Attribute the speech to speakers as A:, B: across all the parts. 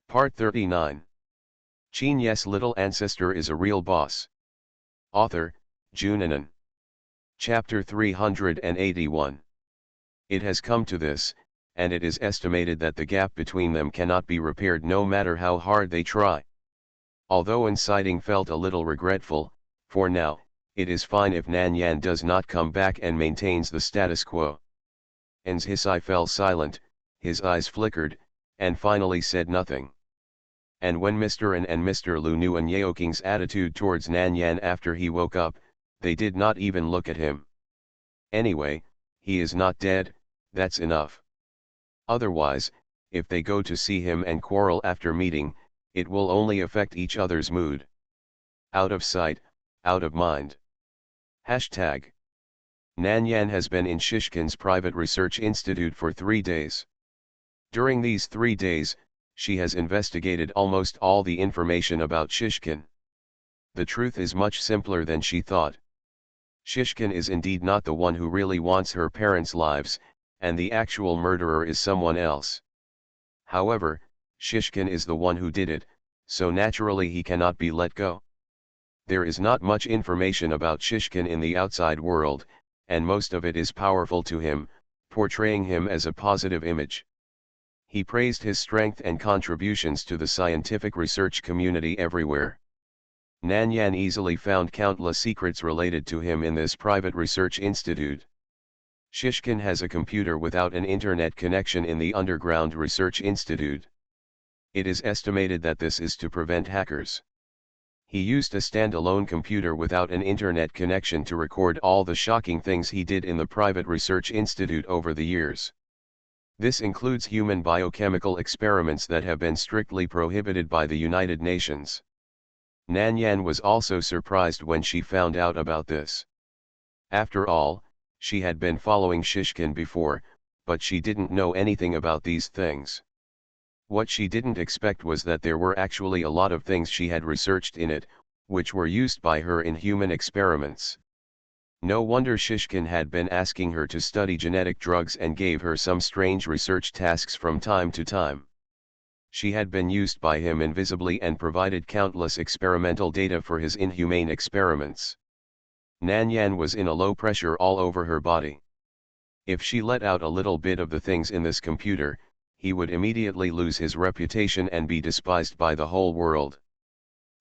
A: Part 39. Qin Ye's little ancestor is a real boss. Author, Junanan. Chapter 381. It has come to this, and it is estimated that the gap between them cannot be repaired no matter how hard they try. Although Inciting felt a little regretful, for now, it is fine if Nan Yan does not come back and maintains the status quo. An's Hisai fell silent, his eyes flickered, and finally said nothing. And when Mr. An and Mr. Lu knew An Yeoking's attitude towards Nan Yan after he woke up, they did not even look at him. Anyway, he is not dead, that's enough. Otherwise, if they go to see him and quarrel after meeting, it will only affect each other's mood. Out of sight, out of mind. Hashtag. Nan Yan has been in Shishkin's private research institute for 3 days. During these 3 days, she has investigated almost all the information about Shishkin. The truth is much simpler than she thought. Shishkin is indeed not the one who really wants her parents' lives, and the actual murderer is someone else. However, Shishkin is the one who did it, so naturally he cannot be let go. There is not much information about Shishkin in the outside world, and most of it is powerful to him, portraying him as a positive image. He praised his strength and contributions to the scientific research community everywhere. Nan Yan easily found countless secrets related to him in this private research institute. Shishkin has a computer without an internet connection in the underground research institute. It is estimated that this is to prevent hackers. He used a standalone computer without an internet connection to record all the shocking things he did in the private research institute over the years. This includes human biochemical experiments that have been strictly prohibited by the United Nations. Nan Yan was also surprised when she found out about this. After all, she had been following Shishkin before, but she didn't know anything about these things. What she didn't expect was that there were actually a lot of things she had researched in it, which were used by her in human experiments. No wonder Shishkin had been asking her to study genetic drugs and gave her some strange research tasks from time to time. She had been used by him invisibly and provided countless experimental data for his inhumane experiments. Nan Yan was in a low pressure all over her body. If she let out a little bit of the things in this computer, he would immediately lose his reputation and be despised by the whole world.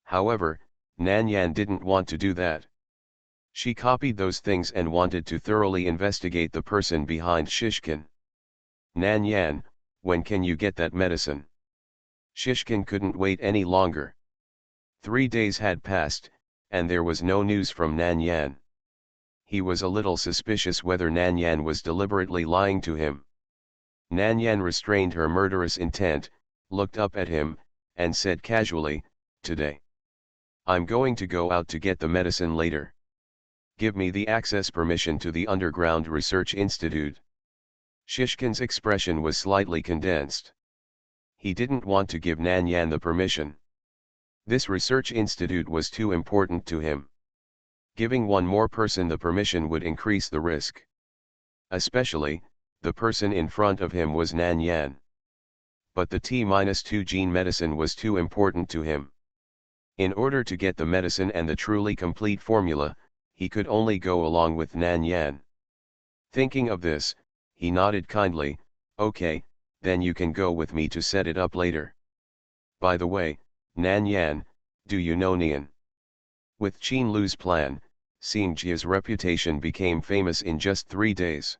A: However, Nan Yan didn't want to do that. She copied those things and wanted to thoroughly investigate the person behind Shishkin. Nan Yan, when can you get that medicine? Shishkin couldn't wait any longer. 3 days had passed, and there was no news from Nan Yan. He was a little suspicious whether Nan Yan was deliberately lying to him. Nan Yan restrained her murderous intent, looked up at him, and said casually, "Today. I'm going to go out to get the medicine later. Give me the access permission to the Underground Research Institute." Shishkin's expression was slightly condensed. He didn't want to give Nan Yan the permission. This research institute was too important to him. Giving one more person the permission would increase the risk. Especially, the person in front of him was Nan Yan. But the T-2 gene medicine was too important to him. In order to get the medicine and the truly complete formula, he could only go along with Nan Yan. Thinking of this, he nodded kindly, "Okay, then you can go with me to set it up later. By the way, Nan Yan, do you know Nian?" With Qin Lu's plan, Xing Jie's reputation became famous in just 3 days.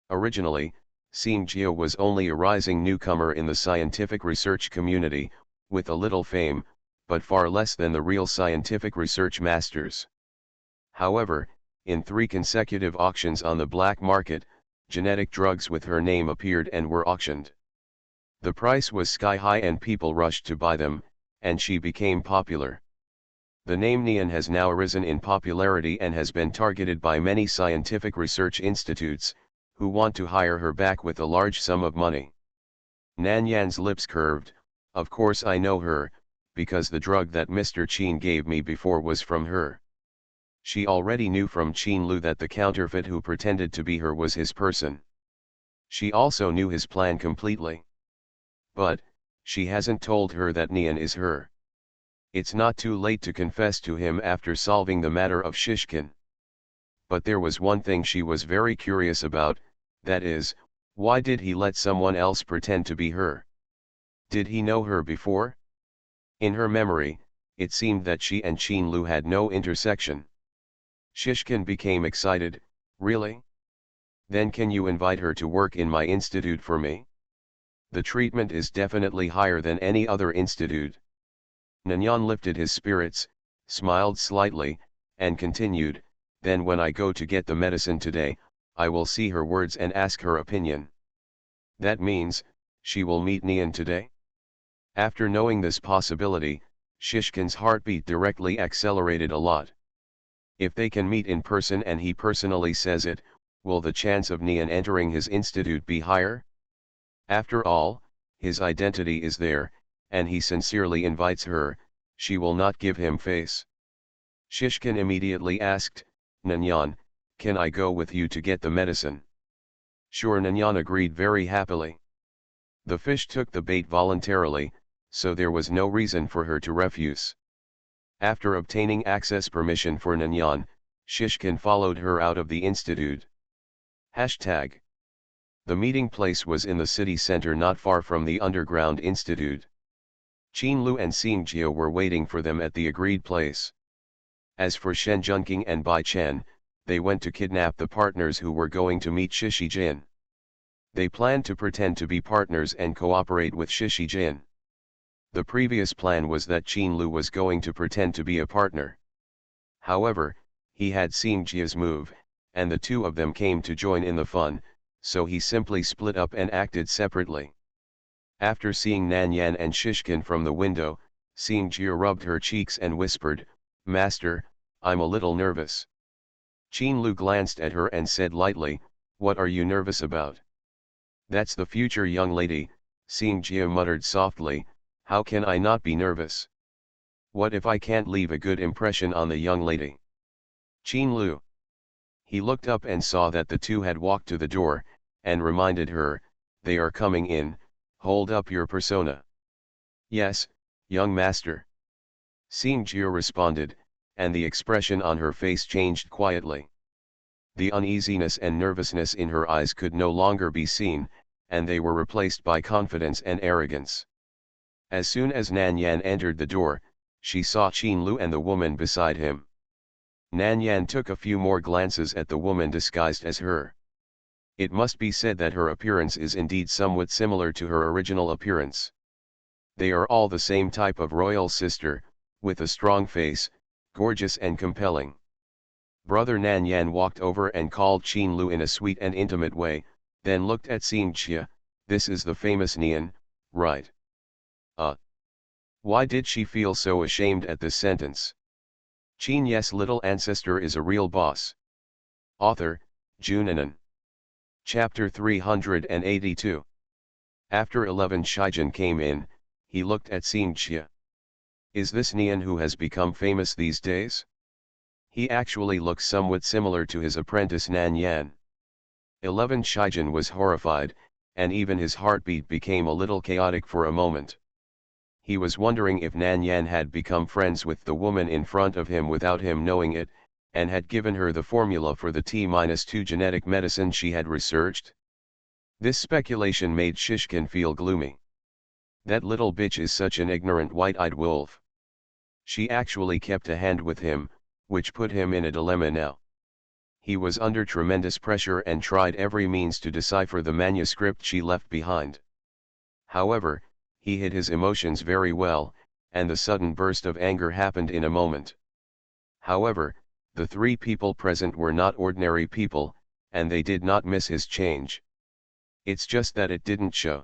A: Originally, Xing Jie was only a rising newcomer in the scientific research community, with a little fame, but far less than the real scientific research masters. However, in 3 consecutive auctions on the black market, genetic drugs with her name appeared and were auctioned. The price was sky high and people rushed to buy them, and she became popular. The name Nian has now risen in popularity and has been targeted by many scientific research institutes, who want to hire her back with a large sum of money. Nan Yan's lips curved. "Of course I know her, because the drug that Mr. Qin gave me before was from her." She already knew from Qin Lu that the counterfeit who pretended to be her was his person. She also knew his plan completely. But, She hasn't told her that Nian is her. It's not too late to confess to him after solving the matter of Shishkin. But there was one thing she was very curious about, that is, why did he let someone else pretend to be her? Did he know her before? In her memory, it seemed that she and Qin Lu had no intersection. Shishkin became excited. Really? Then can you invite her to work in my institute for me? The treatment is definitely higher than any other institute. Nanyan lifted his spirits, smiled slightly, and continued, then when I go to get the medicine today, I will see her words and ask her opinion. That means, she will meet Nian today? After knowing this possibility, Shishkin's heartbeat directly accelerated a lot. If they can meet in person and he personally says it, will the chance of Nian entering his institute be higher? After all, his identity is there, and he sincerely invites her, she will not give him face. Shishkin immediately asked, Nanyan, can I go with you to get the medicine? Sure, Nanyan agreed very happily. The fish took the bait voluntarily, so there was no reason for her to refuse. After obtaining access permission for Nanyan, Shishkin followed her out of the institute. Hashtag. The meeting place was in the city center not far from the underground institute. Qin Lu and Xing Jia were waiting for them at the agreed place. As for Shen Junqing and Bai Chen, they went to kidnap the partners who were going to meet Shishi Jin. They planned to pretend to be partners and cooperate with Shishi Jin. The previous plan was that Qin Lu was going to pretend to be a partner. However, he had seen Jia's move, and the two of them came to join in the fun, so he simply split up and acted separately. After seeing Nanyan and Shishkin from the window, Xing Jia rubbed her cheeks and whispered, Master, I'm a little nervous. Qin Lu glanced at her and said lightly, what are you nervous about? That's the future young lady, Xing Jia muttered softly, how can I not be nervous? What if I can't leave a good impression on the young lady? Qin Lu. He looked up and saw that the two had walked to the door, and reminded her, they are coming in, hold up your persona. Yes, young master. Xing Jia responded, and the expression on her face changed quietly. The uneasiness and nervousness in her eyes could no longer be seen, and they were replaced by confidence and arrogance. As soon as Nanyan entered the door, she saw Qin Lu and the woman beside him. Nanyan took a few more glances at the woman disguised as her. It must be said that her appearance is indeed somewhat similar to her original appearance. They are all the same type of royal sister, with a strong face, gorgeous and compelling. Brother Nanyan walked over and called Qin Lu in a sweet and intimate way, then looked at Xing Jia, this is the famous Nian, right? Why did she feel so ashamed at this sentence? Qin Ye's little ancestor is a real boss. Author, Junanan. Chapter 382. After 11 Shijin came in, he looked at Xing Jia. Is this Nian who has become famous these days? He actually looks somewhat similar to his apprentice Nanyan. 11 Shijin was horrified, and even his heartbeat became a little chaotic for a moment. He was wondering if Nanyan had become friends with the woman in front of him without him knowing it, and had given her the formula for the T-2 genetic medicine she had researched. This speculation made Shishkin feel gloomy. That little bitch is such an ignorant white-eyed wolf. She actually kept a hand with him, which put him in a dilemma now. He was under tremendous pressure and tried every means to decipher the manuscript she left behind. However, he hid his emotions very well, and the sudden burst of anger happened in a moment. However, the three people present were not ordinary people, and they did not miss his change. It's just that it didn't show.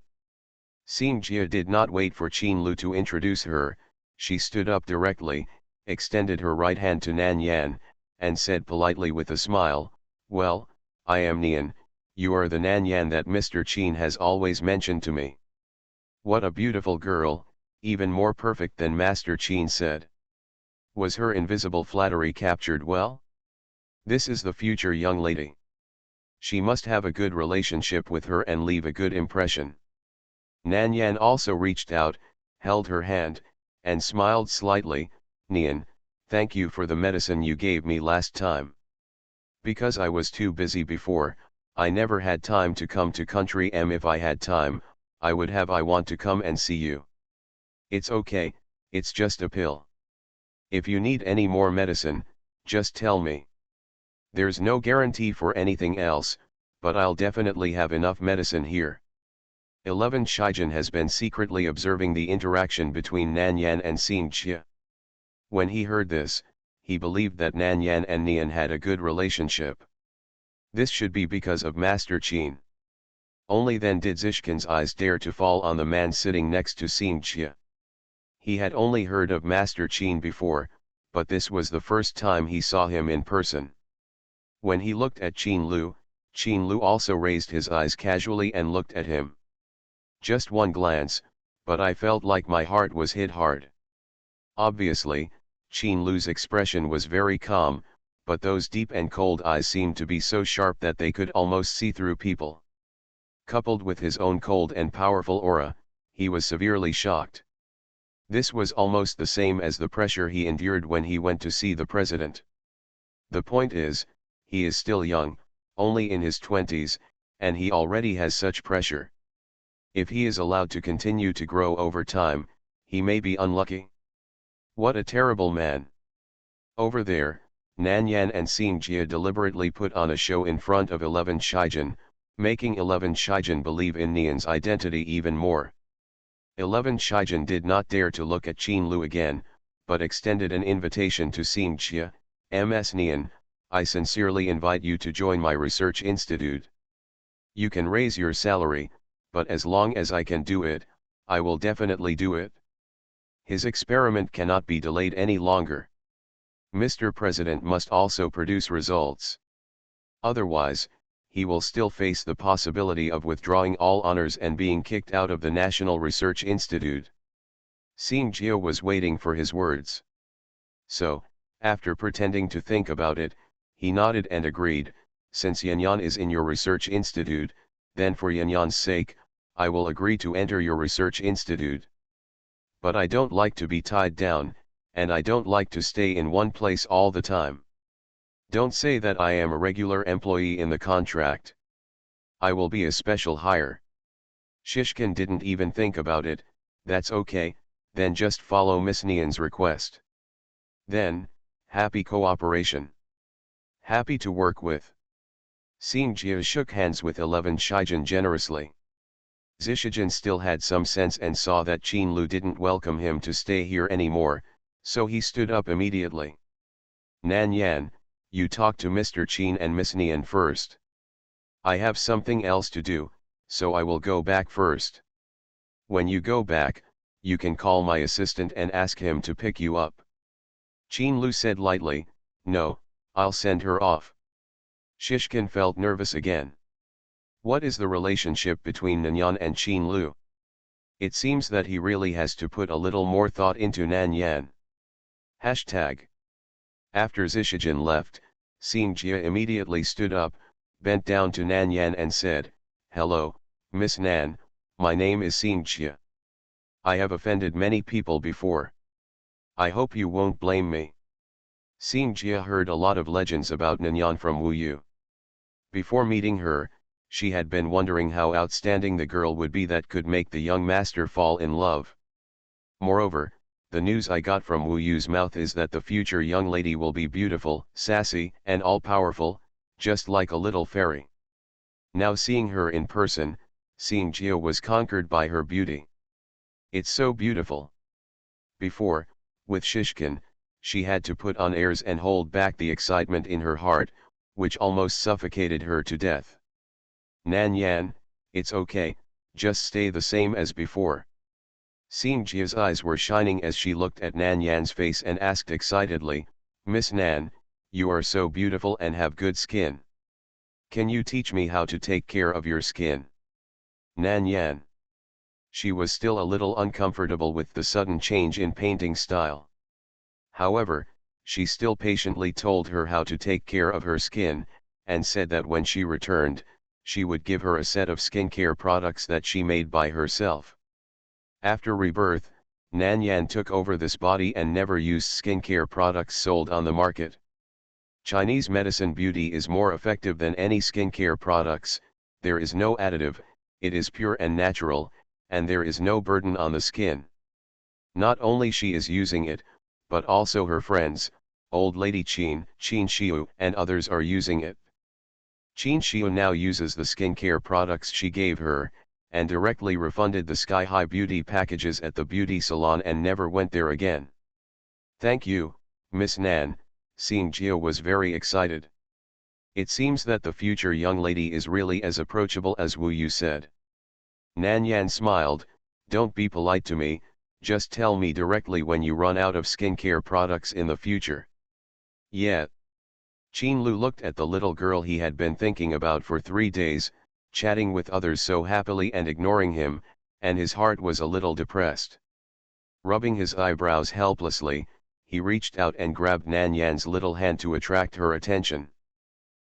A: Xing Jia did not wait for Qin Lu to introduce her, she stood up directly, extended her right hand to Nanyan, and said politely with a smile, well, I am Nian, you are the Nanyan that Mr. Qin has always mentioned to me. What a beautiful girl, even more perfect than Master Qin said. Was her invisible flattery captured well? This is the future young lady. She must have a good relationship with her and leave a good impression. Nan Yan also reached out, held her hand, and smiled slightly. Nian, thank you for the medicine you gave me last time. Because I was too busy before, I never had time to come to country. If I had time, I would have. I want to come and see you. It's okay, it's just a pill. If you need any more medicine, just tell me. There's no guarantee for anything else, but I'll definitely have enough medicine here. 11 Shijin has been secretly observing the interaction between Nan Yan and Xing Jie. When he heard this, he believed that Nan Yan and Nian had a good relationship. This should be because of Master Qin. Only then did Zishkin's eyes dare to fall on the man sitting next to Xing Jie. He had only heard of Master Qin before, but this was the first time he saw him in person. When he looked at Qin Lu also raised his eyes casually and looked at him. Just one glance, but I felt like my heart was hit hard. Obviously, Qin Lu's expression was very calm, but those deep and cold eyes seemed to be so sharp that they could almost see through people. Coupled with his own cold and powerful aura, he was severely shocked. This was almost the same as the pressure he endured when he went to see the president. The point is, he is still young, only in his 20s, and he already has such pressure. If he is allowed to continue to grow over time, he may be unlucky. What a terrible man. Over there, Nan Yan and Xing Jie deliberately put on a show in front of 11 Shijin, making 11 Shijin believe in Nian's identity even more. 11 Shijin did not dare to look at Qin Lu again, but extended an invitation to Xing Jie. Ms. Nian, I sincerely invite you to join my research institute. You can raise your salary, but as long as I can do it, I will definitely do it. His experiment cannot be delayed any longer. Mr. President must also produce results. Otherwise, he will still face the possibility of withdrawing all honors and being kicked out of the National Research Institute. Xing Jie was waiting for his words. So, after pretending to think about it, he nodded and agreed. Since Yanyan is in your research institute, then for Yanyan's sake, I will agree to enter your research institute. But I don't like to be tied down, and I don't like to stay in one place all the time. Don't say that I am a regular employee in the contract. I will be a special hire. Shishkin didn't even think about it. That's okay, then just follow Miss Nian's request. Then, happy cooperation. Happy to work with. Xing Jie shook hands with 11 Shijin generously. Zishijin still had some sense and saw that Qin Lu didn't welcome him to stay here anymore, so he stood up immediately. Nan Yan, you talk to Mr. Qin and Miss Nian first. I have something else to do, so I will go back first. When you go back, you can call my assistant and ask him to pick you up. Qin Lu said lightly, no, I'll send her off. Shishkin felt nervous again. What is the relationship between Nanyan and Qin Lu? It seems that he really has to put a little more thought into Nan Yan. Hashtag. After Zishijin left, Xing Jie immediately stood up, bent down to Nan Yan and said, hello, Miss Nan, my name is Xing Jie. I have offended many people before. I hope you won't blame me. Xing Jie heard a lot of legends about Nanyan from Wu Yu. Before meeting her, she had been wondering how outstanding the girl would be that could make the young master fall in love. Moreover, the news I got from Wu Yu's mouth is that the future young lady will be beautiful, sassy, and all-powerful, just like a little fairy. Now seeing her in person, Xing Jie was conquered by her beauty. It's so beautiful. Before, with Shishkin, she had to put on airs and hold back the excitement in her heart, which almost suffocated her to death. Nan Yan, it's okay, just stay the same as before. Xing Jie's eyes were shining as she looked at Nan Yan's face and asked excitedly, Miss Nan, you are so beautiful and have good skin. Can you teach me how to take care of your skin? Nan Yan. She was still a little uncomfortable with the sudden change in painting style. However, she still patiently told her how to take care of her skin, and said that when she returned, she would give her a set of skincare products that she made by herself. After rebirth, Nan Yan took over this body and never used skincare products sold on the market. Chinese medicine beauty is more effective than any skincare products. There is no additive, it is pure and natural, and there is no burden on the skin. Not only she is using it, but also her friends, old lady Qin Shiu, and others are using it. Qin Shiu now uses the skincare products she gave her, and directly refunded the sky-high beauty packages at the beauty salon and never went there again. Thank you, Miss Nan. Xing Jia was very excited. It seems that the future young lady is really as approachable as Wu Yu said. Nan Yan smiled, don't be polite to me, just tell me directly when you run out of skincare products in the future. Yeah. Qin Lu looked at the little girl he had been thinking about for 3 days, chatting with others so happily and ignoring him, and his heart was a little depressed. Rubbing his eyebrows helplessly, he reached out and grabbed Nan Yan's little hand to attract her attention.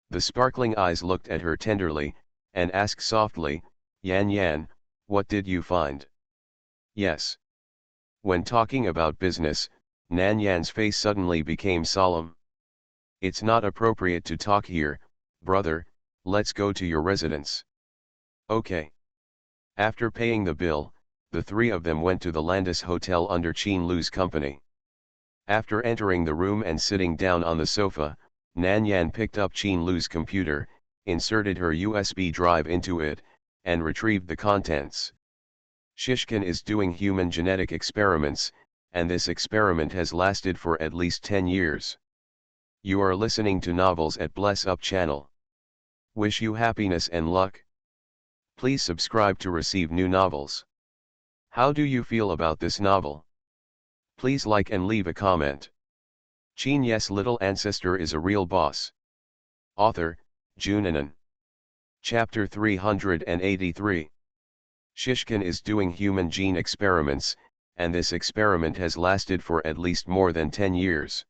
A: The sparkling eyes looked at her tenderly, and asked softly, Yan Yan, what did you find? Yes. When talking about business, Nan Yan's face suddenly became solemn. It's not appropriate to talk here, brother, let's go to your residence. Okay. After paying the bill, the three of them went to the Landis Hotel under Qin Lu's company. After entering the room and sitting down on the sofa, Nan Yan picked up Qin Lu's computer, inserted her USB drive into it, and retrieved the contents. Shishkin is doing human genetic experiments, and this experiment has lasted for at least 10 years. You are listening to Novels at Bless Up channel. Wish you happiness and luck. Please subscribe to receive new novels. How do you feel about this novel? Please like and leave a comment. Qin Ye's little ancestor is a real boss. Author, Junanan. Chapter 383. Shishkin is doing human gene experiments, and this experiment has lasted for at least more than 10 years.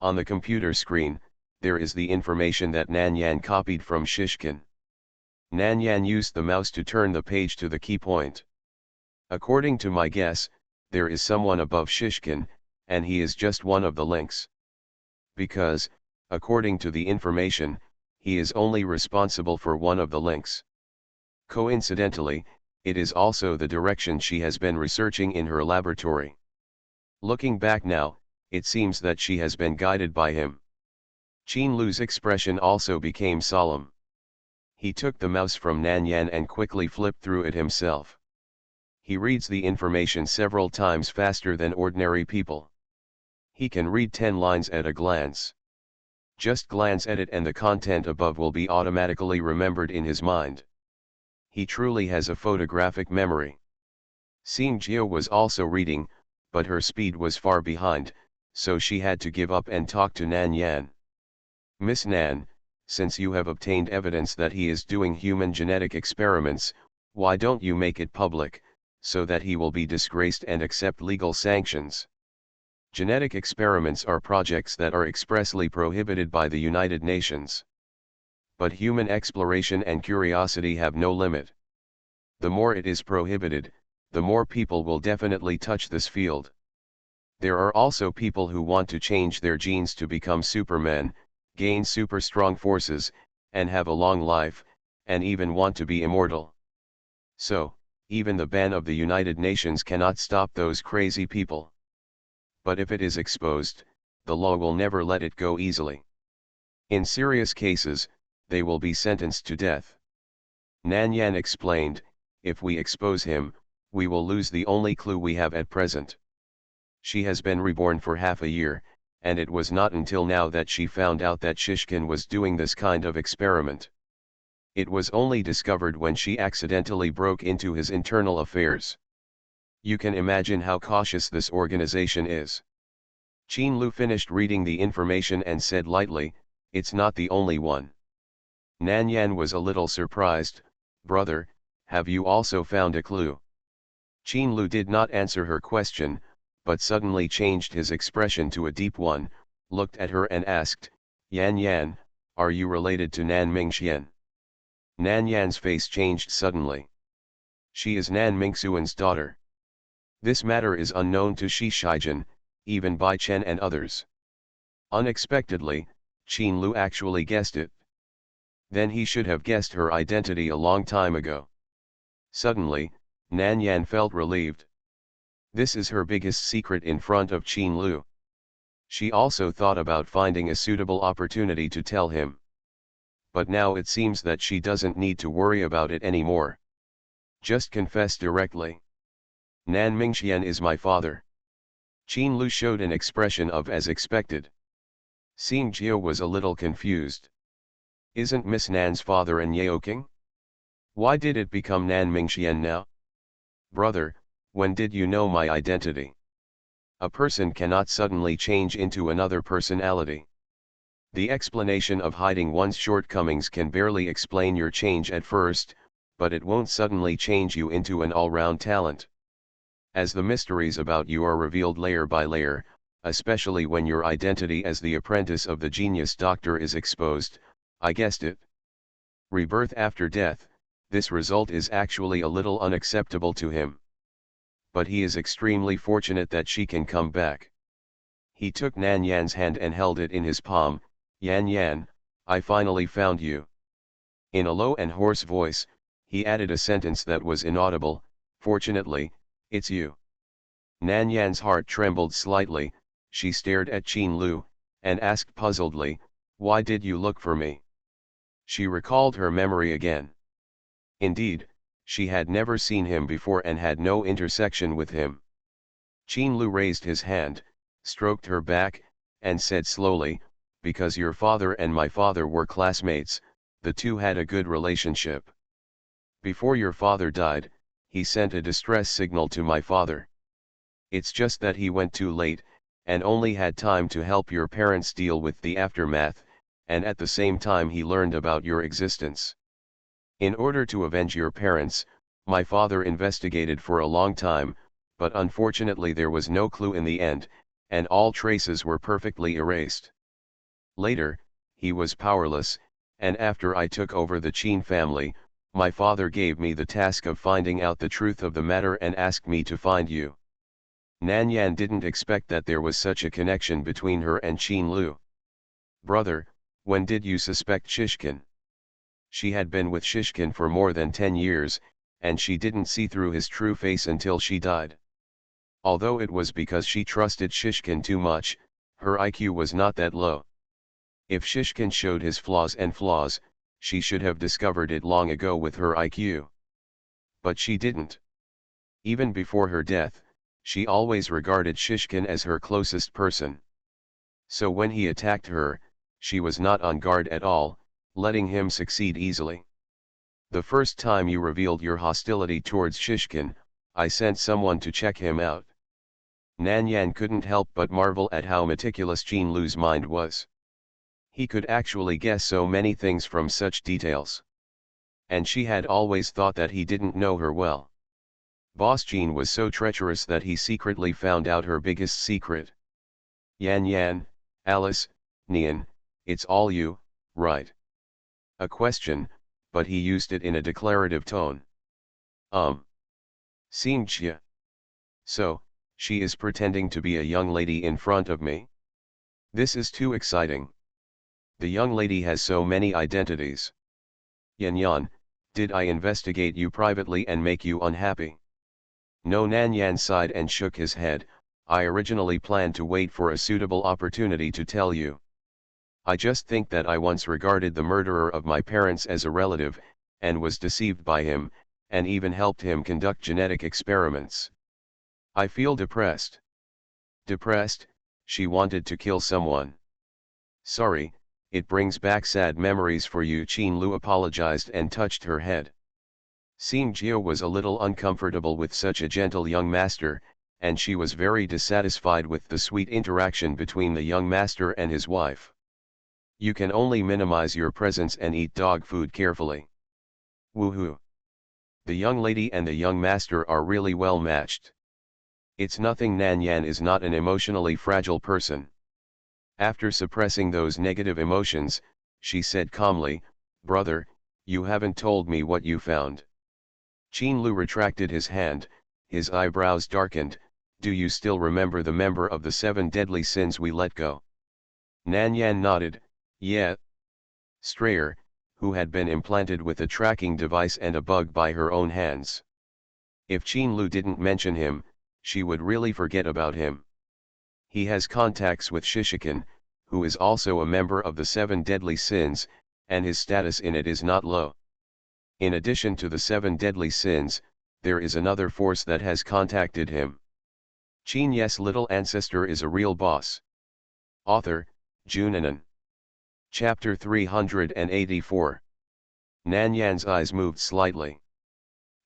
A: On the computer screen, there is the information that Nan Yan copied from Shishkin. Nan Yan used the mouse to turn the page to the key point. According to my guess, there is someone above Shishkin, and he is just one of the links. Because, according to the information, he is only responsible for one of the links. Coincidentally, it is also the direction she has been researching in her laboratory. Looking back now, it seems that she has been guided by him. Qin Lu's expression also became solemn. He took the mouse from Nan Yan and quickly flipped through it himself. He reads the information several times faster than ordinary people. He can read 10 lines at a glance. Just glance at it and the content above will be automatically remembered in his mind. He truly has a photographic memory. Xing Jia was also reading, but her speed was far behind, so she had to give up and talk to Nan Yan. Miss Nan, since you have obtained evidence that he is doing human genetic experiments, why don't you make it public, so that he will be disgraced and accept legal sanctions? Genetic experiments are projects that are expressly prohibited by the United Nations. But human exploration and curiosity have no limit. The more it is prohibited, the more people will definitely touch this field. There are also people who want to change their genes to become supermen, gain super strong forces, and have a long life, and even want to be immortal. So, even the ban of the United Nations cannot stop those crazy people. But if it is exposed, the law will never let it go easily. In serious cases, they will be sentenced to death. Nan Yan explained, if we expose him, we will lose the only clue we have at present. She has been reborn for half a year, and it was not until now that she found out that Shishkin was doing this kind of experiment. It was only discovered when she accidentally broke into his internal affairs. You can imagine how cautious this organization is. Qin Lu finished reading the information and said lightly, it's not the only one. Nan Yan was a little surprised, brother, have you also found a clue? Qin Lu did not answer her question, but suddenly changed his expression to a deep one, looked at her and asked, Yan Yan, are you related to Nan Mingxian? Nan Yan's face changed suddenly. She is Nan Mingxuan's daughter. This matter is unknown to Shi Shijin, even by Chen and others. Unexpectedly, Qin Lu actually guessed it. Then he should have guessed her identity a long time ago. Suddenly, Nan Yan felt relieved. This is her biggest secret in front of Qin Lu. She also thought about finding a suitable opportunity to tell him. But now it seems that she doesn't need to worry about it anymore. Just confess directly. Nan Mingxian is my father. Qin Lu showed an expression of as expected. Xing Jia was a little confused. Isn't Miss Nan's father An Yaoking? Why did it become Nan Mingxian now? Brother, when did you know my identity? A person cannot suddenly change into another personality. The explanation of hiding one's shortcomings can barely explain your change at first, but it won't suddenly change you into an all-round talent. As the mysteries about you are revealed layer by layer, especially when your identity as the apprentice of the genius doctor is exposed, I guessed it. Rebirth after death, this result is actually a little unacceptable to him. But he is extremely fortunate that she can come back. He took Nan Yan's hand and held it in his palm. Yan Yan, I finally found you. In a low and hoarse voice, he added a sentence that was inaudible, fortunately, it's you. Nan Yan's heart trembled slightly, she stared at Qin Lu, and asked puzzledly, why did you look for me? She recalled her memory again. Indeed, she had never seen him before and had no intersection with him. Qin Lu raised his hand, stroked her back, and said slowly, because your father and my father were classmates, the two had a good relationship. Before your father died, he sent a distress signal to my father. It's just that he went too late, and only had time to help your parents deal with the aftermath, and at the same time he learned about your existence. In order to avenge your parents, my father investigated for a long time, but unfortunately there was no clue in the end, and all traces were perfectly erased. Later, he was powerless, and after I took over the Qin family, my father gave me the task of finding out the truth of the matter and asked me to find you. Nan Yan didn't expect that there was such a connection between her and Qin Lu. Brother, when did you suspect Shishkin? She had been with Shishkin for more than 10 years, and she didn't see through his true face until she died. Although it was because she trusted Shishkin too much, her IQ was not that low. If Shishkin showed his flaws, she should have discovered it long ago with her IQ. But she didn't. Even before her death, she always regarded Shishkin as her closest person. So when he attacked her, she was not on guard at all, letting him succeed easily. The first time you revealed your hostility towards Shishkin, I sent someone to check him out. Nan Yan couldn't help but marvel at how meticulous Qin Lu's mind was. He could actually guess so many things from such details. And she had always thought that he didn't know her well. Boss Qin was so treacherous that he secretly found out her biggest secret. Yan Yan, Alice, Nian, it's all you, right? A question, but he used it in a declarative tone. Xing Jia. So, she is pretending to be a young lady in front of me? This is too exciting. The young lady has so many identities. Yan Yan, did I investigate you privately and make you unhappy? No. Nan Yan sighed and shook his head. I originally planned to wait for a suitable opportunity to tell you. I just think that I once regarded the murderer of my parents as a relative, and was deceived by him, and even helped him conduct genetic experiments. I feel depressed. Depressed? She wanted to kill someone. Sorry, it brings back sad memories for you. Qin Lu apologized and touched her head. Xing Jia was a little uncomfortable with such a gentle young master, and she was very dissatisfied with the sweet interaction between the young master and his wife. You can only minimize your presence and eat dog food carefully. Woohoo! The young lady and the young master are really well matched. It's nothing. Nan Yan is not an emotionally fragile person. After suppressing those negative emotions, she said calmly, Brother, You haven't told me what you found. Qin Lu retracted his hand, his eyebrows darkened. Do you still remember the member of the 7 deadly sins we let go? Nan Yan nodded, yeah. Strayer, who had been implanted with a tracking device and a bug by her own hands. If Qin Lu didn't mention him, she would really forget about him. He has contacts with Shishikin, who is also a member of the 7 deadly sins, and his status in it is not low. In addition to the 7 deadly sins, there is another force that has contacted him. Qin Ye's little ancestor is a real boss. Author, Junanan. Chapter 384. Nan Yan's eyes moved slightly.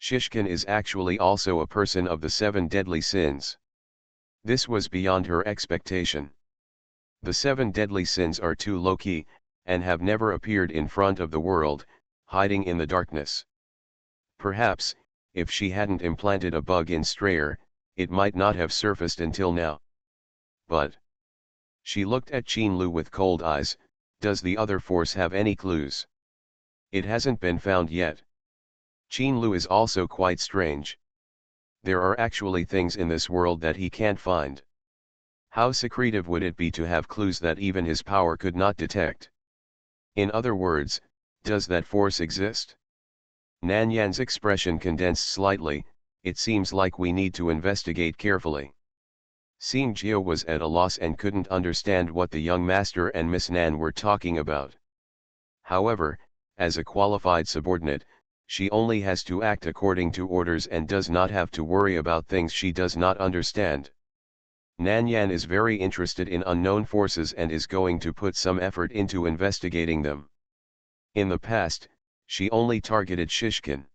A: Shishkin is actually also a person of the 7 deadly sins. This was beyond her expectation. The 7 deadly sins are too low-key, and have never appeared in front of the world, hiding in the darkness. Perhaps, if she hadn't implanted a bug in Strayer, it might not have surfaced until now. But she looked at Qin Lu with cold eyes. Does the other force have any clues? It hasn't been found yet. Qin Lu is also quite strange. There are actually things in this world that he can't find. How secretive would it be to have clues that even his power could not detect? In other words, does that force exist? Nan Yan's expression condensed slightly. It seems like we need to investigate carefully. Xing Jia was at a loss and couldn't understand what the young master and Miss Nan were talking about. However, as a qualified subordinate, she only has to act according to orders and does not have to worry about things she does not understand. Nan Yan is very interested in unknown forces and is going to put some effort into investigating them. In the past, she only targeted Shishkin.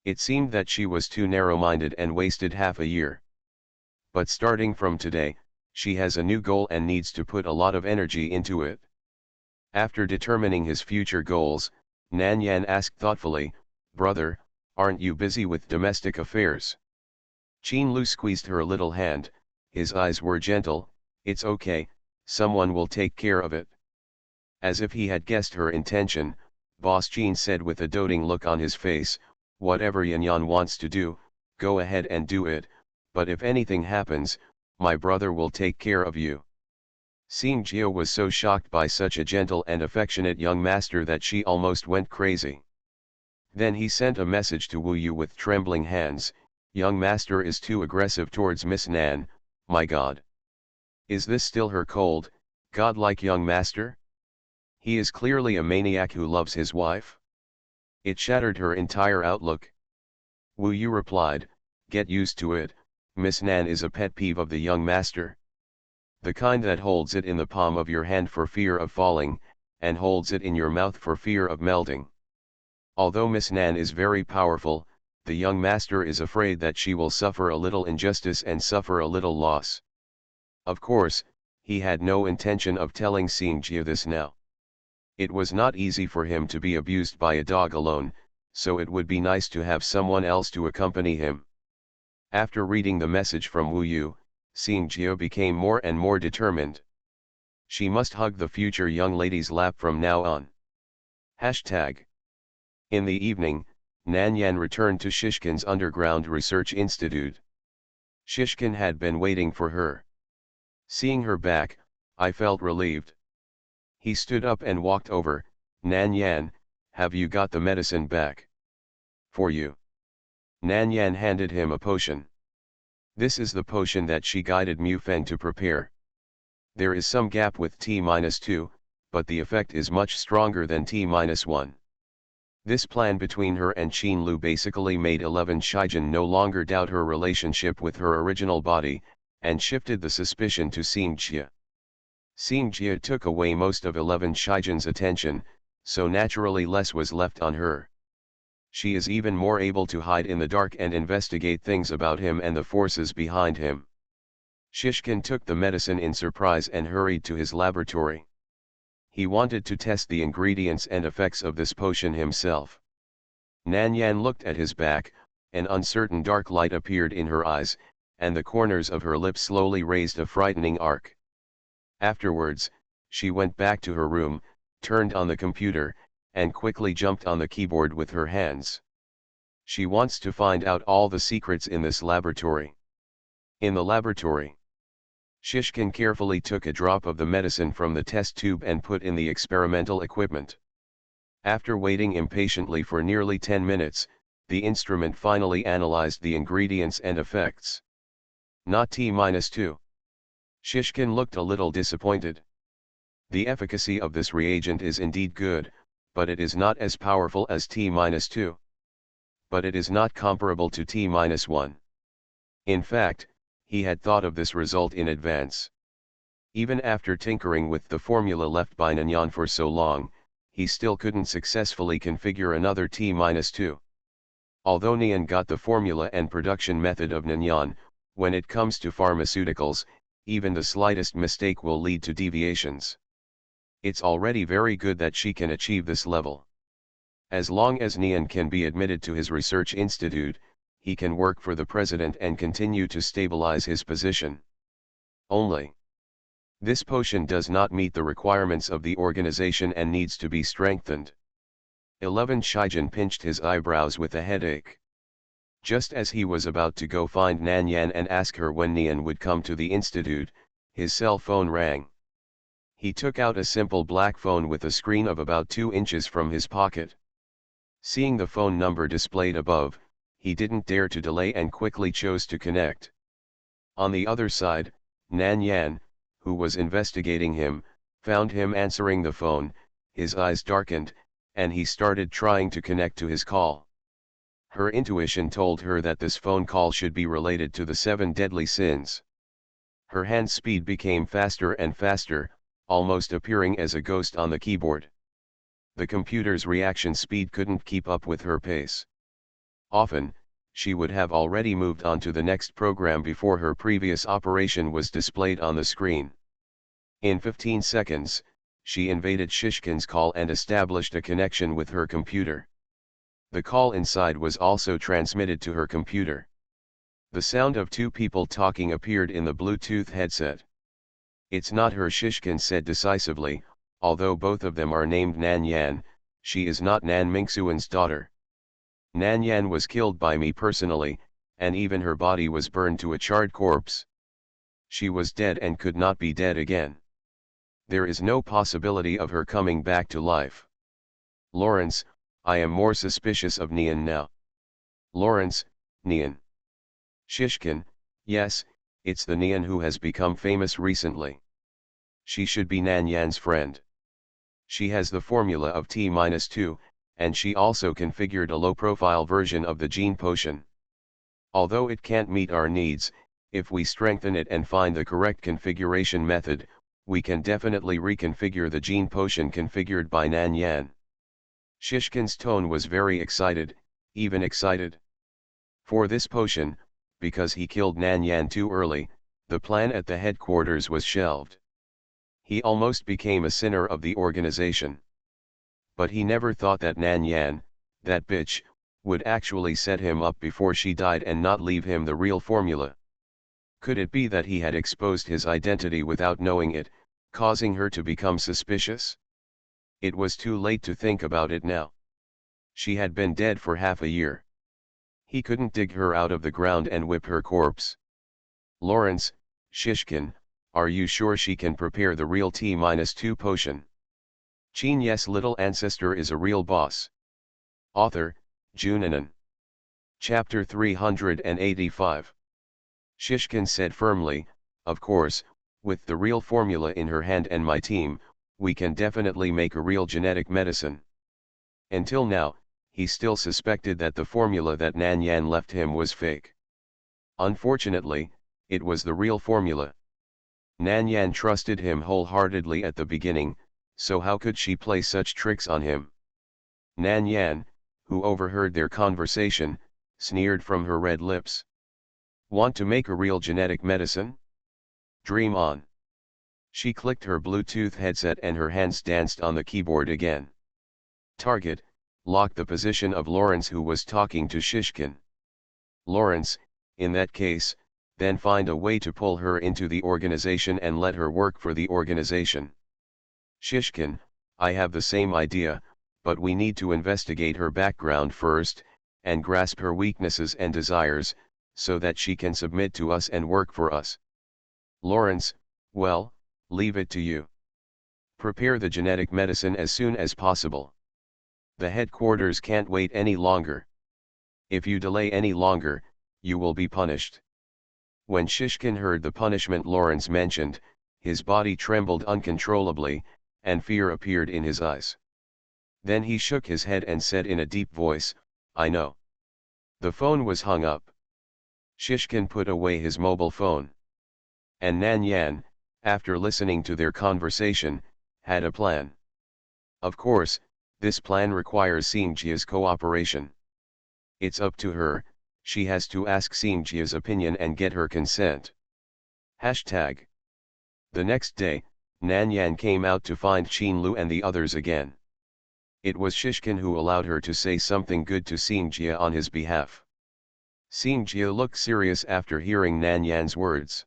A: It seemed that she was too narrow-minded and wasted half a year. But starting from today, she has a new goal and needs to put a lot of energy into it. After determining his future goals, Nan Yan asked thoughtfully, "Brother, aren't you busy with domestic affairs?" Qin Lu squeezed her little hand, his eyes were gentle. "It's okay, someone will take care of it." As if he had guessed her intention, Boss Qin said with a doting look on his face, "Whatever Yanyan wants to do, go ahead and do it, but if anything happens, my brother will take care of you." Xing Jia was so shocked by such a gentle and affectionate young master that she almost went crazy. Then he sent a message to Wu Yu with trembling hands, "Young master is too aggressive towards Miss Nan, my god. Is this still her cold, godlike young master? He is clearly a maniac who loves his wife." It shattered her entire outlook. Wu Yu replied, "Get used to it, Miss Nan is a pet peeve of the young master. The kind that holds it in the palm of your hand for fear of falling, and holds it in your mouth for fear of melting. Although Miss Nan is very powerful, the young master is afraid that she will suffer a little injustice and suffer a little loss." Of course, he had no intention of telling Xing Jia this now. It was not easy for him to be abused by a dog alone, so it would be nice to have someone else to accompany him. After reading the message from Wu Yu, Xing Jia became more and more determined. She must hug the future young lady's lap from now on. Hashtag. In the evening, Nan Yan returned to Shishkin's underground research institute. Shishkin had been waiting for her. Seeing her back, I felt relieved. He stood up and walked over. "Nan Yan, have you got the medicine back?" "For you." Nan Yan handed him a potion. This is the potion that she guided Mu Feng to prepare. There is some gap with T-2, but the effect is much stronger than T-1. This plan between her and Qin Lu basically made 11 Shijin no longer doubt her relationship with her original body, and shifted the suspicion to Xing Jia. Xing Jia took away most of 11 Shijin's attention, so naturally less was left on her. She is even more able to hide in the dark and investigate things about him and the forces behind him. Shishkin took the medicine in surprise and hurried to his laboratory. He wanted to test the ingredients and effects of this potion himself. Nan Yan looked at his back, an uncertain dark light appeared in her eyes, and the corners of her lips slowly raised a frightening arc. Afterwards, she went back to her room, turned on the computer, and quickly jumped on the keyboard with her hands. She wants to find out all the secrets in this laboratory. In the laboratory, Shishkin carefully took a drop of the medicine from the test tube and put in the experimental equipment. After waiting impatiently for nearly 10 minutes, the instrument finally analyzed the ingredients and effects. Not T-2. Shishkin looked a little disappointed. The efficacy of this reagent is indeed good, but it is not as powerful as T-2. But it is not comparable to T-1. In fact, he had thought of this result in advance. Even after tinkering with the formula left by Nanyan for so long, he still couldn't successfully configure another T-2. Although Nian got the formula and production method of Nanyan, when it comes to pharmaceuticals, even the slightest mistake will lead to deviations. It's already very good that she can achieve this level. As long as Nian can be admitted to his research institute, he can work for the president and continue to stabilize his position. Only, this potion does not meet the requirements of the organization and needs to be strengthened. 11 Shijin pinched his eyebrows with a headache. Just as he was about to go find Nanyan and ask her when Nian would come to the institute, his cell phone rang. He took out a simple black phone with a screen of about 2 inches from his pocket. Seeing the phone number displayed above, he didn't dare to delay and quickly chose to connect. On the other side, Nanyan, who was investigating him, found him answering the phone. His eyes darkened, and he started trying to connect to his call. Her intuition told her that this phone call should be related to the 7 deadly sins. Her hand speed became faster and faster, almost appearing as a ghost on the keyboard. The computer's reaction speed couldn't keep up with her pace. Often, she would have already moved on to the next program before her previous operation was displayed on the screen. In 15 seconds, she invaded Shishkin's call and established a connection with her computer. The call inside was also transmitted to her computer. The sound of 2 people talking appeared in the Bluetooth headset. "It's not her," Shishkin said decisively. "Although both of them are named Nanyan, she is not Nan Mingxuan's daughter. Nanyan was killed by me personally, and even her body was burned to a charred corpse. She was dead and could not be dead again. There is no possibility of her coming back to life. Lawrence, I am more suspicious of Nian now." Lawrence, Nian. Shishkin, yes, it's the Nian who has become famous recently. She should be Nanyan's friend. She has the formula of T-2, and she also configured a low-profile version of the gene potion. Although it can't meet our needs, if we strengthen it and find the correct configuration method, we can definitely reconfigure the gene potion configured by Nanyan. Shishkin's tone was very excited, even excited. For this potion, because he killed Nanyan too early, the plan at the headquarters was shelved. He almost became a sinner of the organization. But he never thought that Nanyan, that bitch, would actually set him up before she died and not leave him the real formula. Could it be that he had exposed his identity without knowing it, causing her to become suspicious? It was too late to think about it now. She had been dead for half a year. He couldn't dig her out of the ground and whip her corpse. Lawrence, Shishkin, are you sure she can prepare the real T-2 potion? Qin Ye's little ancestor is a real boss. Author, Junanan. Chapter 385. Shishkin said firmly, "Of course, with the real formula in her hand and my team, we can definitely make a real genetic medicine." Until now, he still suspected that the formula that Nanyan left him was fake. Unfortunately, it was the real formula. Nanyan trusted him wholeheartedly at the beginning, so how could she play such tricks on him? Nanyan, who overheard their conversation, sneered from her red lips. "Want to make a real genetic medicine? Dream on." She clicked her Bluetooth headset and her hands danced on the keyboard again. Target, lock the position of Lawrence, who was talking to Shishkin. Lawrence, in that case, then find a way to pull her into the organization and let her work for the organization. Shishkin, I have the same idea, but we need to investigate her background first, and grasp her weaknesses and desires, so that she can submit to us and work for us. Lawrence, well, leave it to you. Prepare the genetic medicine as soon as possible. The headquarters can't wait any longer. If you delay any longer, you will be punished. When Shishkin heard the punishment Lawrence mentioned, his body trembled uncontrollably, and fear appeared in his eyes. Then he shook his head and said in a deep voice, "I know." The phone was hung up. Shishkin put away his mobile phone. And Nan Yan, after listening to their conversation, had a plan. Of course, this plan requires Xingjia's cooperation. It's up to her, she has to ask Xingjia's opinion and get her consent. Hashtag. The next day, Nan Yan came out to find Qin Lu and the others again. It was Shishkin who allowed her to say something good to Xingjia on his behalf. Xingjia looked serious after hearing Nan Yan's words.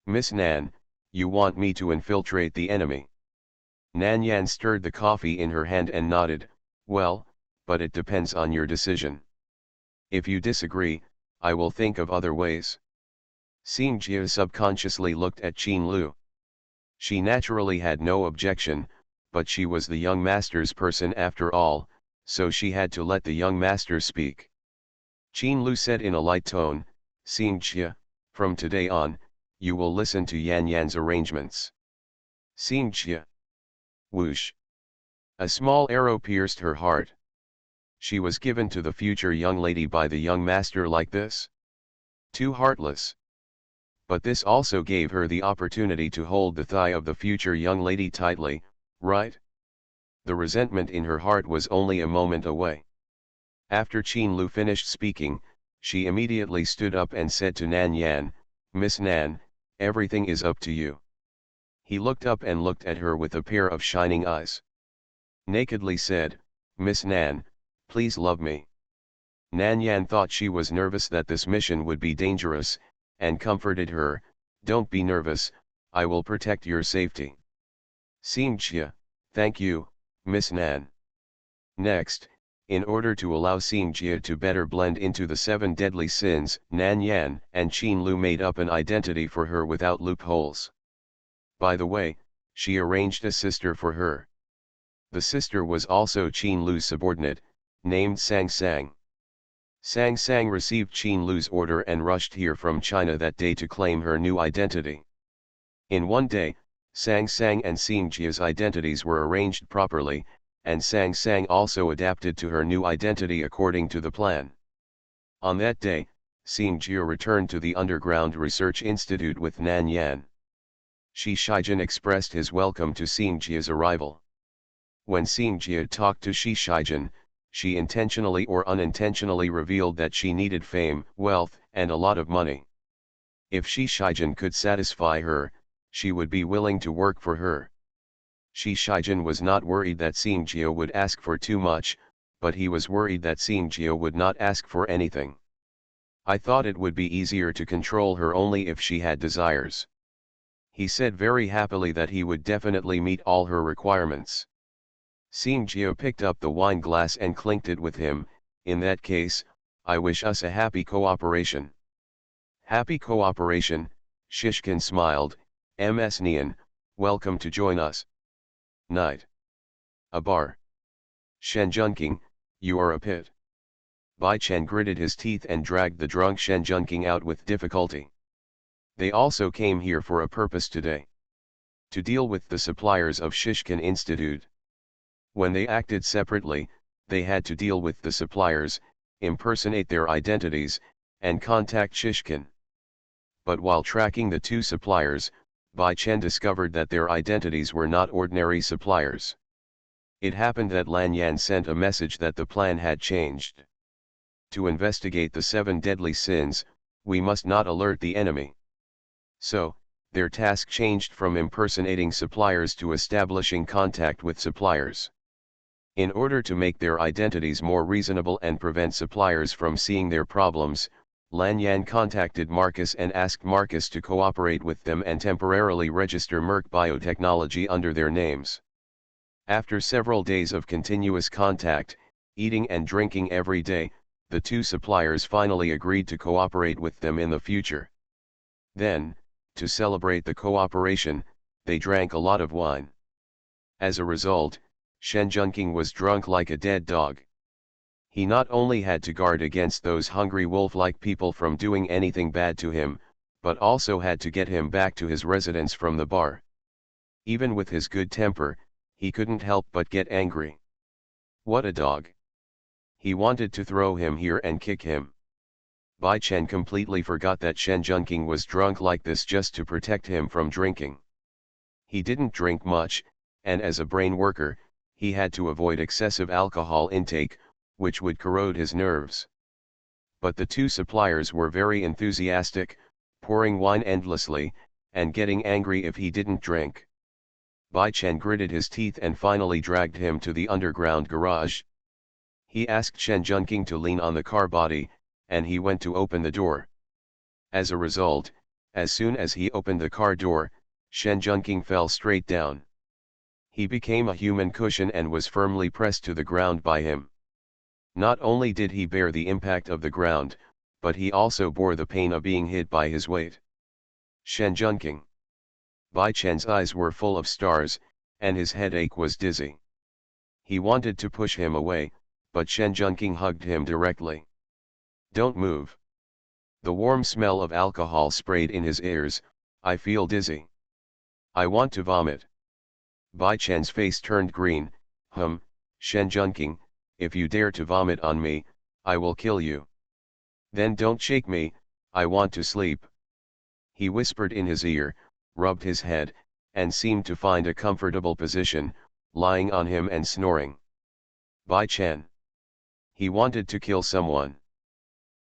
A: "Miss Nan, you want me to infiltrate the enemy?" Nan Yan stirred the coffee in her hand and nodded, "Well, but it depends on your decision. If you disagree, I will think of other ways." Xingjia subconsciously looked at Qin Lu. She naturally had no objection, but she was the young master's person after all, so she had to let the young master speak. Qin Lu said in a light tone, "Xingjia, from today on, you will listen to Yan Yan's arrangements." Xingjia. Whoosh. A small arrow pierced her heart. She was given to the future young lady by the young master like this? Too heartless. But this also gave her the opportunity to hold the thigh of the future young lady tightly, right? The resentment in her heart was only a moment away. After Qin Lu finished speaking, she immediately stood up and said to Nan Yan, "Miss Nan, everything is up to you." He looked up and looked at her with a pair of shining eyes. Nakedly said, "Miss Nan, please love me." Nan Yan thought she was nervous that this mission would be dangerous, and comforted her, "Don't be nervous, I will protect your safety." Xingjia, "Thank you, Miss Nan." Next, in order to allow Xingjia to better blend into the 7 deadly sins, Nan Yan and Qin Lu made up an identity for her without loopholes. By the way, she arranged a sister for her. The sister was also Qin Lu's subordinate, named Sang Sang. Sang Sang received Qin Lu's order and rushed here from China that day to claim her new identity. In one day, Sang Sang and Xingjia's identities were arranged properly, and Sang Sang also adapted to her new identity according to the plan. On that day, Xingjia returned to the Underground Research Institute with Nan Yan. Shi Shijin expressed his welcome to Xingjia's arrival. When Xingjia talked to Shi Shijin, she intentionally or unintentionally revealed that she needed fame, wealth, and a lot of money. If Shi Shijin could satisfy her, she would be willing to work for her. Shi Shijin was not worried that Xingjia would ask for too much, but he was worried that Xingjia would not ask for anything. "I thought it would be easier to control her only if she had desires." He said very happily that he would definitely meet all her requirements. Xingjia picked up the wine glass and clinked it with him. "In that case, I wish us a happy cooperation." "Happy cooperation," Shishkin smiled, "Ms. Nian, welcome to join us." Night. A bar. Shenjunking, you are a pit. Bai Chen gritted his teeth and dragged the drunk Shenjunking out with difficulty. They also came here for a purpose today. To deal with the suppliers of Shishkin Institute. When they acted separately, they had to deal with the suppliers, impersonate their identities, and contact Shishkin. But while tracking the 2 suppliers, Bai Chen discovered that their identities were not ordinary suppliers. It happened that Lan Yan sent a message that the plan had changed. To investigate the 7 deadly sins, we must not alert the enemy. So, their task changed from impersonating suppliers to establishing contact with suppliers. In order to make their identities more reasonable and prevent suppliers from seeing their problems, Lan Yan contacted Marcus and asked Marcus to cooperate with them and temporarily register Merck Biotechnology under their names. After several days of continuous contact, eating and drinking every day, the two suppliers finally agreed to cooperate with them in the future. Then, to celebrate the cooperation, they drank a lot of wine. As a result, Shen Junqing was drunk like a dead dog. He not only had to guard against those hungry wolf-like people from doing anything bad to him, but also had to get him back to his residence from the bar. Even with his good temper, he couldn't help but get angry. What a dog! He wanted to throw him here and kick him. Bai Chen completely forgot that Shen Junqing was drunk like this just to protect him from drinking. He didn't drink much, and as a brain worker, he had to avoid excessive alcohol intake, which would corrode his nerves. But the two suppliers were very enthusiastic, pouring wine endlessly, and getting angry if he didn't drink. Bai Chen gritted his teeth and finally dragged him to the underground garage. He asked Shen Junqing to lean on the car body, and he went to open the door. As a result, as soon as he opened the car door, Shen Junqing fell straight down. He became a human cushion and was firmly pressed to the ground by him. Not only did he bear the impact of the ground, but he also bore the pain of being hit by his weight. Shen Junqing. Bai Chen's eyes were full of stars, and his headache was dizzy. He wanted to push him away, but Shen Junqing hugged him directly. Don't move. The warm smell of alcohol sprayed in his ears. I feel dizzy. I want to vomit. Bai Chen's face turned green. Shen Junqing, if you dare to vomit on me, I will kill you. Then don't shake me, I want to sleep. He whispered in his ear, rubbed his head, and seemed to find a comfortable position, lying on him and snoring. Bai Chen. He wanted to kill someone.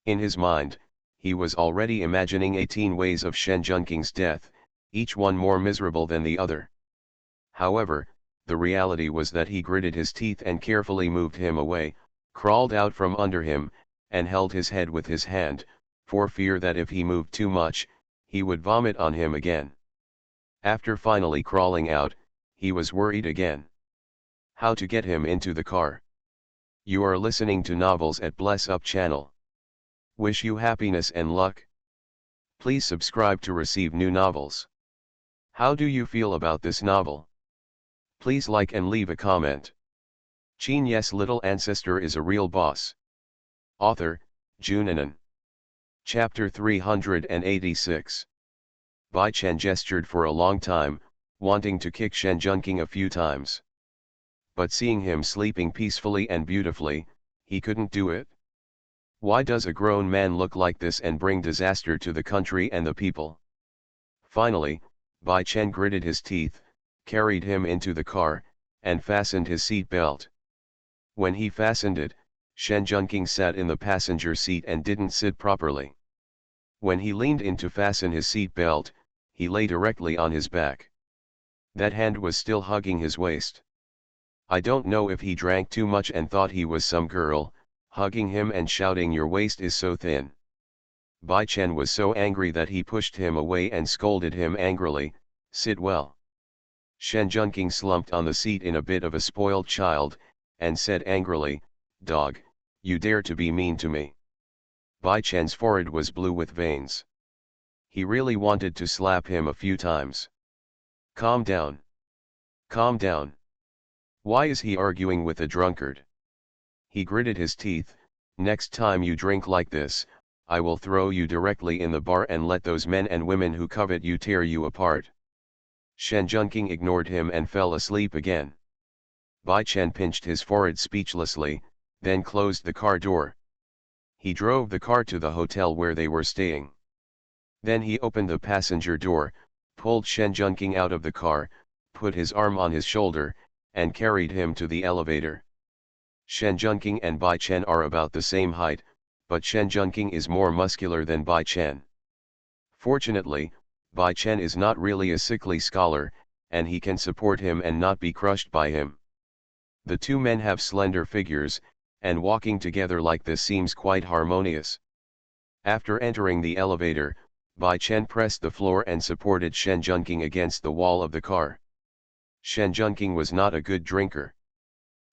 A: In his mind, he was already imagining 18 ways of Shen Junqing's death, each one more miserable than the other. However, the reality was that he gritted his teeth and carefully moved him away, crawled out from under him, and held his head with his hand, for fear that if he moved too much, he would vomit on him again. After finally crawling out, he was worried again. How to get him into the car? You are listening to Novels at Bless Up channel. Wish you happiness and luck. Please subscribe to receive new novels. How do you feel about this novel? Please like and leave a comment. Qin Ye's little ancestor is a real boss. Author, Junanan. Chapter 386. Bai Chen gestured for a long time, wanting to kick Shen Junqing a few times. But seeing him sleeping peacefully and beautifully, he couldn't do it. Why does a grown man look like this and bring disaster to the country and the people? Finally, Bai Chen gritted his teeth, carried him into the car, and fastened his seat belt. When he fastened it, Shen Junqing sat in the passenger seat and didn't sit properly. When he leaned in to fasten his seat belt, he lay directly on his back. That hand was still hugging his waist. I don't know if he drank too much and thought he was some girl, hugging him and shouting, "Your waist is so thin." Bai Chen was so angry that he pushed him away and scolded him angrily, "Sit well." Shen Junqing slumped on the seat in a bit of a spoiled child, and said angrily, "Dog, you dare to be mean to me." Bai Chen's forehead was blue with veins. He really wanted to slap him a few times. Calm down. Calm down. Why is he arguing with a drunkard? He gritted his teeth. Next time you drink like this, I will throw you directly in the bar and let those men and women who covet you tear you apart. Shen Junqing ignored him and fell asleep again. Bai Chen pinched his forehead speechlessly, then closed the car door. He drove the car to the hotel where they were staying. Then he opened the passenger door, pulled Shen Junqing out of the car, put his arm on his shoulder, and carried him to the elevator. Shen Junqing and Bai Chen are about the same height, but Shen Junqing is more muscular than Bai Chen. Fortunately, Bai Chen is not really a sickly scholar, and he can support him and not be crushed by him. The two men have slender figures, and walking together like this seems quite harmonious. After entering the elevator, Bai Chen pressed the floor and supported Shen Junqing against the wall of the car. Shen Junqing was not a good drinker.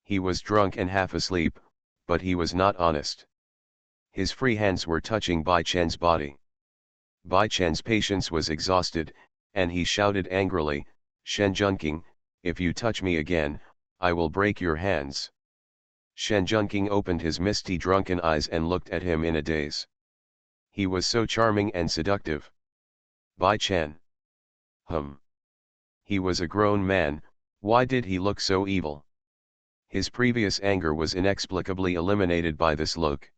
A: He was drunk and half asleep, but he was not honest. His free hands were touching Bai Chen's body. Bai Chen's patience was exhausted, and he shouted angrily, "Shen Junqing, if you touch me again, I will break your hands." Shen Junqing opened his misty drunken eyes and looked at him in a daze. He was so charming and seductive. Bai Chen. He was a grown man, why did he look so evil? His previous anger was inexplicably eliminated by this look.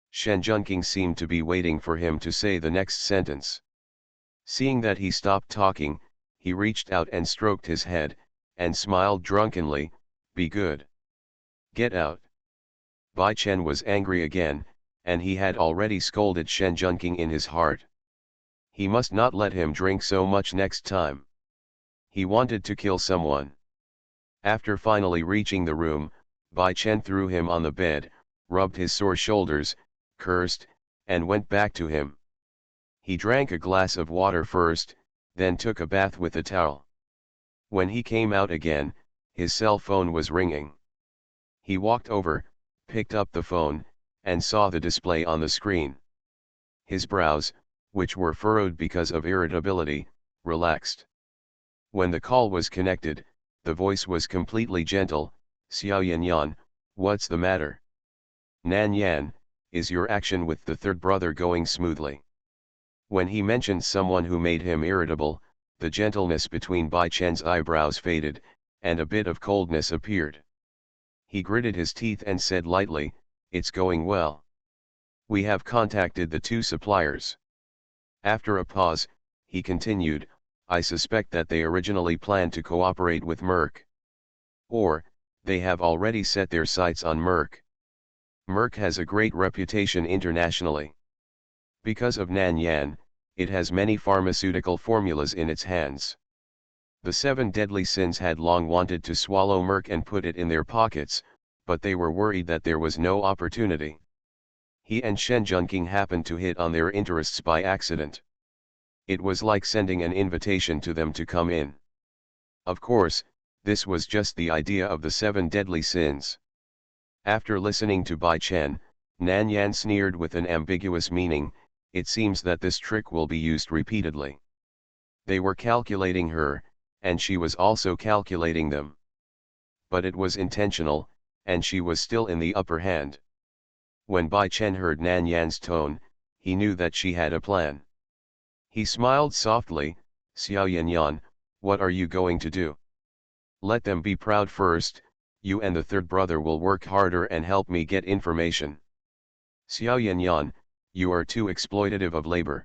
A: Shen Junqing seemed to be waiting for him to say the next sentence. Seeing that he stopped talking, he reached out and stroked his head, and smiled drunkenly, "Be good. Get out." Bai Chen was angry again, and he had already scolded Shen Junqing in his heart. He must not let him drink so much next time. He wanted to kill someone. After finally reaching the room, Bai Chen threw him on the bed, rubbed his sore shoulders, cursed, and went back to him. He drank a glass of water first, then took a bath with a towel. When he came out again, his cell phone was ringing. He walked over, picked up the phone, and saw the display on the screen. His brows, which were furrowed because of irritability, relaxed. When the call was connected, the voice was completely gentle, "Xiao Yanyan, what's the matter? Nan Yan, is your action with the third brother going smoothly?" When he mentioned someone who made him irritable, the gentleness between Bai Chen's eyebrows faded, and a bit of coldness appeared. He gritted his teeth and said lightly, "It's going well. We have contacted the two suppliers." After a pause, he continued, "I suspect that they originally planned to cooperate with Merck. Or, they have already set their sights on Merck. Merck has a great reputation internationally. Because of Nan Yan, it has many pharmaceutical formulas in its hands. The 7 deadly sins had long wanted to swallow Merck and put it in their pockets, but they were worried that there was no opportunity. He and Shen Junqing happened to hit on their interests by accident. It was like sending an invitation to them to come in. Of course, this was just the idea of the 7 deadly sins. After listening to Bai Chen, Nan Yan sneered with an ambiguous meaning, "It seems that this trick will be used repeatedly." They were calculating her, and she was also calculating them. But it was intentional, and she was still in the upper hand. When Bai Chen heard Nan Yan's tone, he knew that she had a plan. He smiled softly, "Xiao Yanyan, what are you going to do? Let them be proud first, you and the third brother will work harder and help me get information. Xiao Yanyan, you are too exploitative of labor.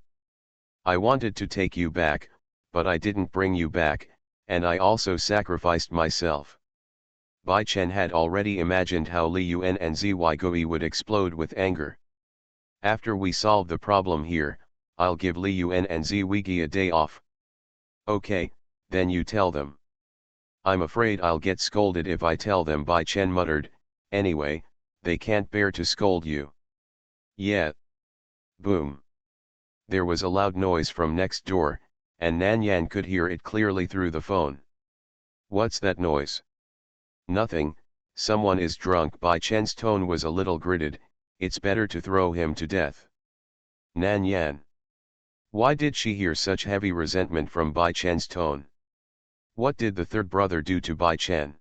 A: I wanted to take you back, but I didn't bring you back, and I also sacrificed myself." Bai Chen had already imagined how Li Yuan and Zy Gui would explode with anger. "After we solve the problem here, I'll give Li Yuan and Zy Gui a day off." "Okay, then you tell them." "I'm afraid I'll get scolded if I tell them," Bai Chen muttered, "anyway, they can't bear to scold you." "Yeah." Boom. There was a loud noise from next door, and Nan Yan could hear it clearly through the phone. "What's that noise?" "Nothing, someone is drunk." Bai Chen's tone was a little gritted, "It's better to throw him to death." Nan Yan. Why did she hear such heavy resentment from Bai Chen's tone? What did the third brother do to Bai Chen?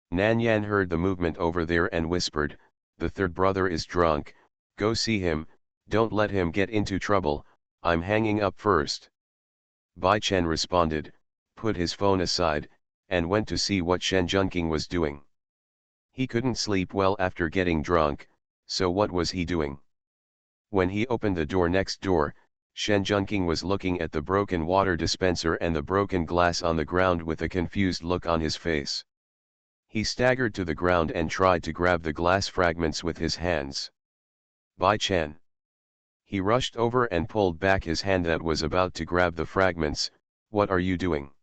A: Nan Yan heard the movement over there and whispered, "The third brother is drunk, go see him, don't let him get into trouble, I'm hanging up first." Bai Chen responded, put his phone aside, and went to see what Shen Junqing was doing. He couldn't sleep well after getting drunk, so what was he doing? When he opened the door next door, Shen Junqing was looking at the broken water dispenser and the broken glass on the ground with a confused look on his face. He staggered to the ground and tried to grab the glass fragments with his hands. "Bai Chen!" He rushed over and pulled back his hand that was about to grab the fragments. "What are you doing?"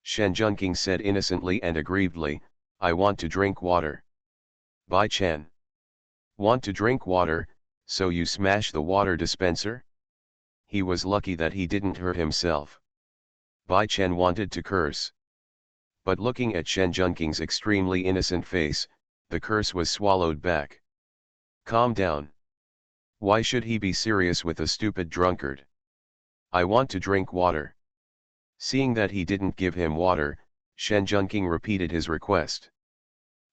A: Shen Junqing said innocently and aggrievedly, "I want to drink water." "Bai Chen! Want to drink water, so you smash the water dispenser?" He was lucky that he didn't hurt himself. Bai Chen wanted to curse. But looking at Shen Junking's extremely innocent face, the curse was swallowed back. Calm down. Why should he be serious with a stupid drunkard? I want to drink water. Seeing that he didn't give him water, Shen Junking repeated his request.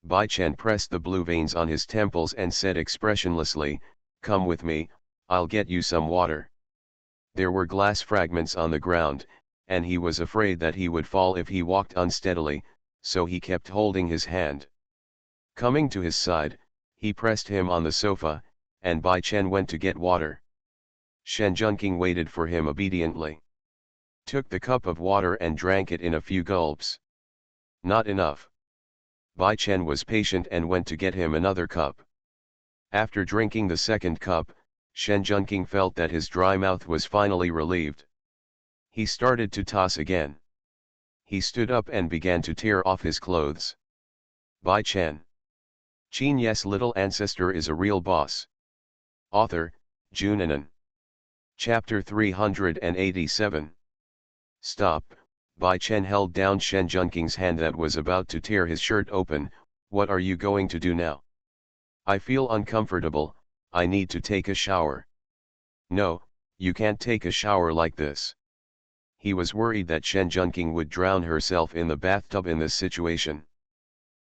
A: Bai Chen pressed the blue veins on his temples and said expressionlessly, "Come with me, I'll get you some water." There were glass fragments on the ground, and he was afraid that he would fall if he walked unsteadily, so he kept holding his hand. Coming to his side, he pressed him on the sofa, and Bai Chen went to get water. Shen Junking waited for him obediently. Took the cup of water and drank it in a few gulps. Not enough. Bai Chen was patient and went to get him another cup. After drinking the second cup, Shen Junking felt that his dry mouth was finally relieved. He started to toss again. He stood up and began to tear off his clothes. Bai Chen. Qin Ye's little ancestor is a real boss. Author, Junanan. Chapter 387. Stop. Bai Chen held down Shen Junking's hand that was about to tear his shirt open. What are you going to do now? I feel uncomfortable, I need to take a shower. No, you can't take a shower like this. He was worried that Shen Junking would drown herself in the bathtub in this situation.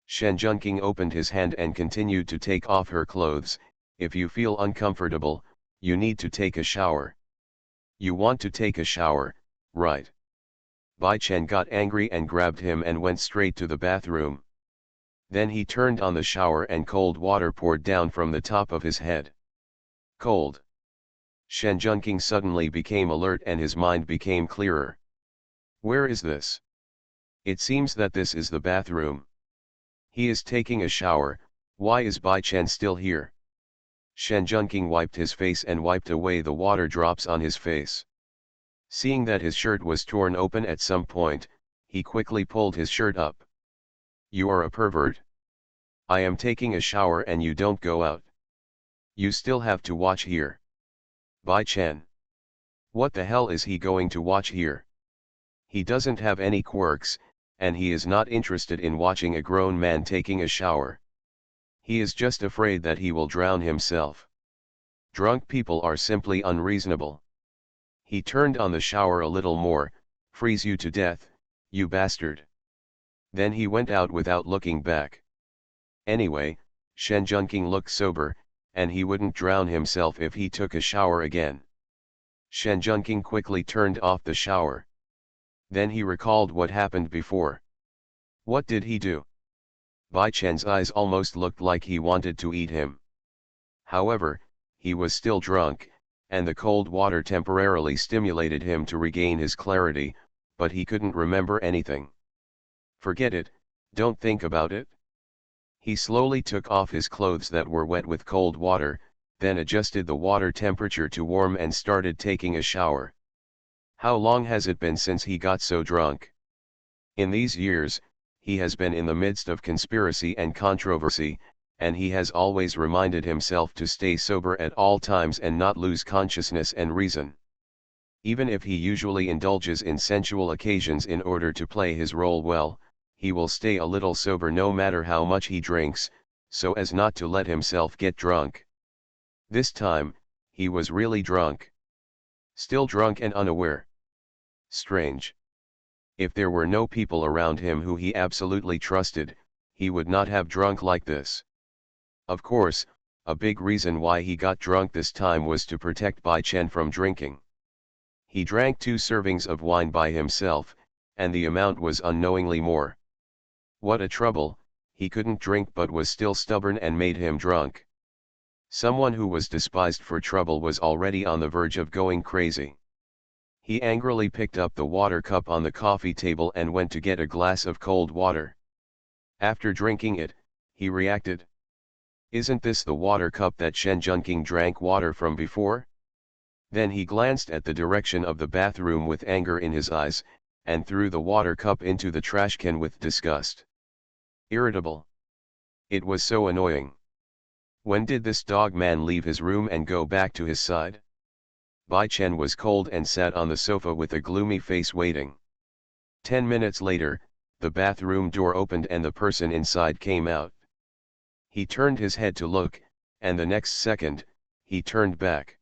A: Shen Junking opened his hand and continued to take off her clothes. If you feel uncomfortable, you need to take a shower. You want to take a shower, right? Bai Chen got angry and grabbed him and went straight to the bathroom. Then he turned on the shower and cold water poured down from the top of his head. Cold. Shen Junking suddenly became alert and his mind became clearer. Where is this? It seems that this is the bathroom. He is taking a shower. Why is Bai Chen still here? Shen Junking wiped his face and wiped away the water drops on his face. Seeing that his shirt was torn open at some point, he quickly pulled his shirt up. You are a pervert. I am taking a shower and you don't go out. You still have to watch here. Bai Chen. What the hell is he going to watch here? He doesn't have any quirks, and he is not interested in watching a grown man taking a shower. He is just afraid that he will drown himself. Drunk people are simply unreasonable. He turned on the shower a little more. Freeze you to death, you bastard. Then he went out without looking back. Anyway, Shen Junking looked sober, and he wouldn't drown himself if he took a shower again. Shen Junking quickly turned off the shower. Then he recalled what happened before. What did he do? Bai Chen's eyes almost looked like he wanted to eat him. However, he was still drunk, and the cold water temporarily stimulated him to regain his clarity, but he couldn't remember anything. Forget it, don't think about it. He slowly took off his clothes that were wet with cold water, then adjusted the water temperature to warm and started taking a shower. How long has it been since he got so drunk? In these years, he has been in the midst of conspiracy and controversy, and he has always reminded himself to stay sober at all times and not lose consciousness and reason. Even if he usually indulges in sensual occasions in order to play his role well, he will stay a little sober no matter how much he drinks, so as not to let himself get drunk. This time, he was really drunk. Still drunk and unaware. Strange. If there were no people around him who he absolutely trusted, he would not have drunk like this. Of course, a big reason why he got drunk this time was to protect Bai Chen from drinking. He drank 2 servings of wine by himself, and the amount was unknowingly more. What a trouble, he couldn't drink but was still stubborn and made him drunk. Someone who was despised for trouble was already on the verge of going crazy. He angrily picked up the water cup on the coffee table and went to get a glass of cold water. After drinking it, he reacted. Isn't this the water cup that Shen Junking drank water from before? Then he glanced at the direction of the bathroom with anger in his eyes, and threw the water cup into the trash can with disgust. Irritable. It was so annoying. When did this dog man leave his room and go back to his side? Bai Chen was cold and sat on the sofa with a gloomy face waiting. 10 minutes later, The bathroom door opened and the person inside came out. He turned his head to look, and the next second, he turned back.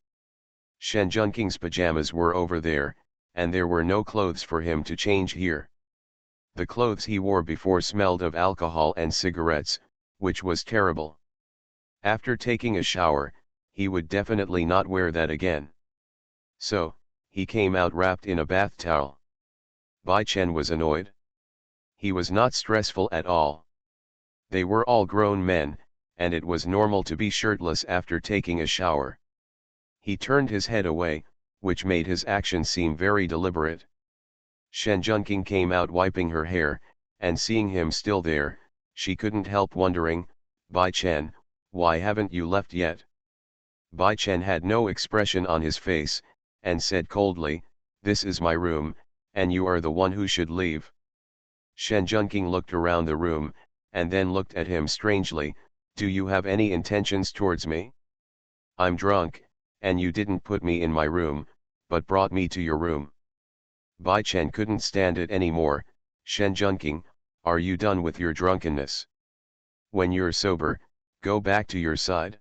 A: Shen Junking's pajamas were over there, and there were no clothes for him to change here. The clothes he wore before smelled of alcohol and cigarettes, which was terrible. After taking a shower, he would definitely not wear that again. So, he came out wrapped in a bath towel. Bai Chen was annoyed. He was not stressful at all. They were all grown men, and it was normal to be shirtless after taking a shower. He turned his head away, which made his action seem very deliberate. Shen Junking came out wiping her hair, and seeing him still there, she couldn't help wondering, Bai Chen, why haven't you left yet? Bai Chen had no expression on his face, and said coldly, this is my room, and you are the one who should leave. Shen Junking looked around the room, and then looked at him strangely, do you have any intentions towards me? I'm drunk, and you didn't put me in my room, but brought me to your room. Bai Chen couldn't stand it anymore. Shen Junking, are you done with your drunkenness? When you're sober, go back to your side.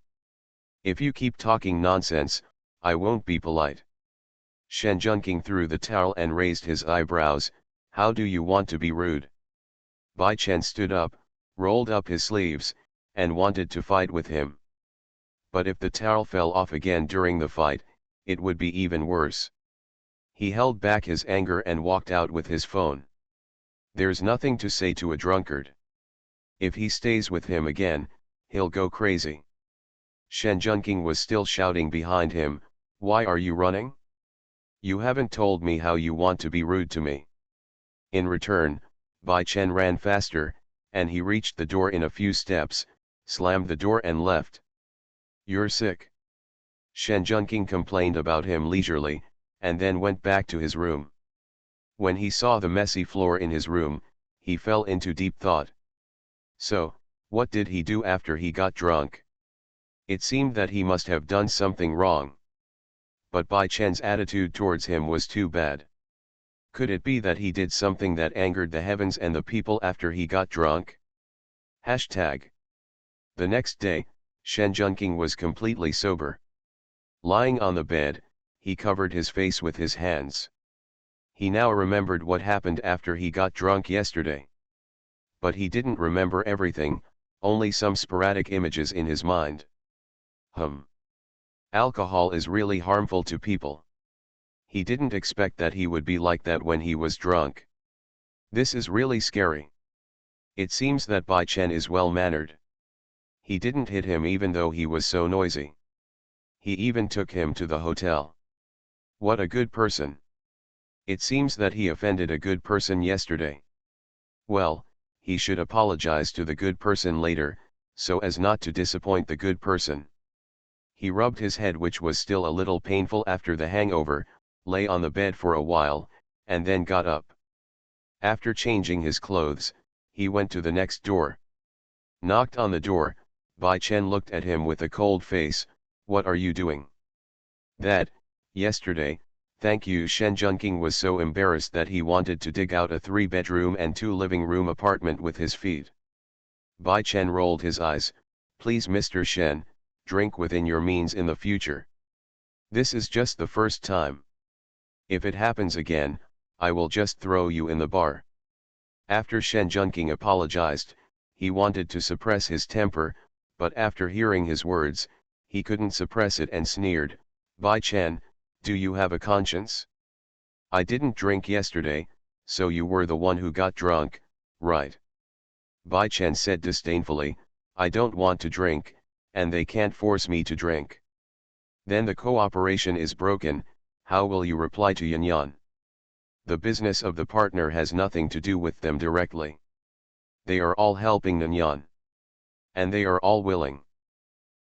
A: If you keep talking nonsense, I won't be polite. Shen Junking threw the towel and raised his eyebrows, how do you want to be rude? Bai Chen stood up, rolled up his sleeves, and wanted to fight with him. But if the towel fell off again during the fight, it would be even worse. He held back his anger and walked out with his phone. There's nothing to say to a drunkard. If he stays with him again, he'll go crazy. Shen Junking was still shouting behind him, why are you running? You haven't told me how you want to be rude to me. In return, Bai Chen ran faster, and he reached the door in a few steps, slammed the door and left. You're sick. Shen Junking complained about him leisurely, and then went back to his room. When he saw the messy floor in his room, he fell into deep thought. So, what did he do after he got drunk? It seemed that he must have done something wrong. But Bai Chen's attitude towards him was too bad. Could it be that he did something that angered the heavens and the people after he got drunk? Hashtag. The next day, Shen Junking was completely sober. Lying on the bed, he covered his face with his hands. He now remembered what happened after he got drunk yesterday. But he didn't remember everything, only some sporadic images in his mind. Alcohol is really harmful to people. He didn't expect that he would be like that when he was drunk. This is really scary. It seems that Bai Chen is well-mannered. He didn't hit him even though he was so noisy. He even took him to the hotel. What a good person. It seems that he offended a good person yesterday. Well, he should apologize to the good person later, so as not to disappoint the good person. He rubbed his head, which was still a little painful after the hangover, lay on the bed for a while, and then got up. After changing his clothes, he went to the next door. Knocked on the door. Bai Chen looked at him with a cold face, what are you doing? That, yesterday, thank you. Shen Junking was so embarrassed that he wanted to dig out a 3-bedroom and 2-living-room apartment with his feet. Bai Chen rolled his eyes, please Mr. Shen, drink within your means in the future. This is just the first time. If it happens again, I will just throw you in the bar. After Shen Junking apologized, he wanted to suppress his temper, but after hearing his words, he couldn't suppress it and sneered, Bai Chen, do you have a conscience? I didn't drink yesterday, so you were the one who got drunk, right? Bai Chen said disdainfully, I don't want to drink, and they can't force me to drink. Then the cooperation is broken, how will you reply to Yanyan? The business of the partner has nothing to do with them directly. They are all helping Yanyan. And they are all willing.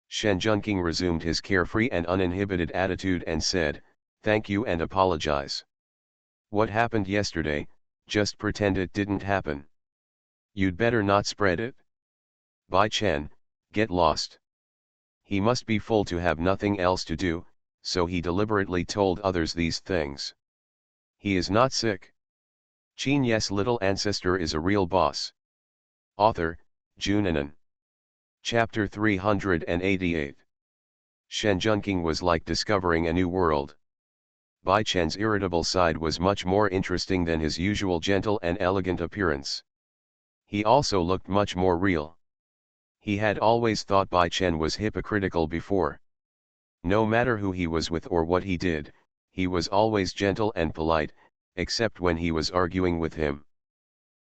A: Shen Junking resumed his carefree and uninhibited attitude and said, thank you and apologize. What happened yesterday, just pretend it didn't happen. You'd better not spread it. Bai Chen, get lost. He must be full to have nothing else to do, so he deliberately told others these things. He is not sick. Qin Ye's little ancestor is a real boss. Author, Jun Anan. Chapter 388. Shen Junqing was like discovering a new world. Bai Chen's irritable side was much more interesting than his usual gentle and elegant appearance. He also looked much more real. He had always thought Bai Chen was hypocritical before. No matter who he was with or what he did, he was always gentle and polite, except when he was arguing with him.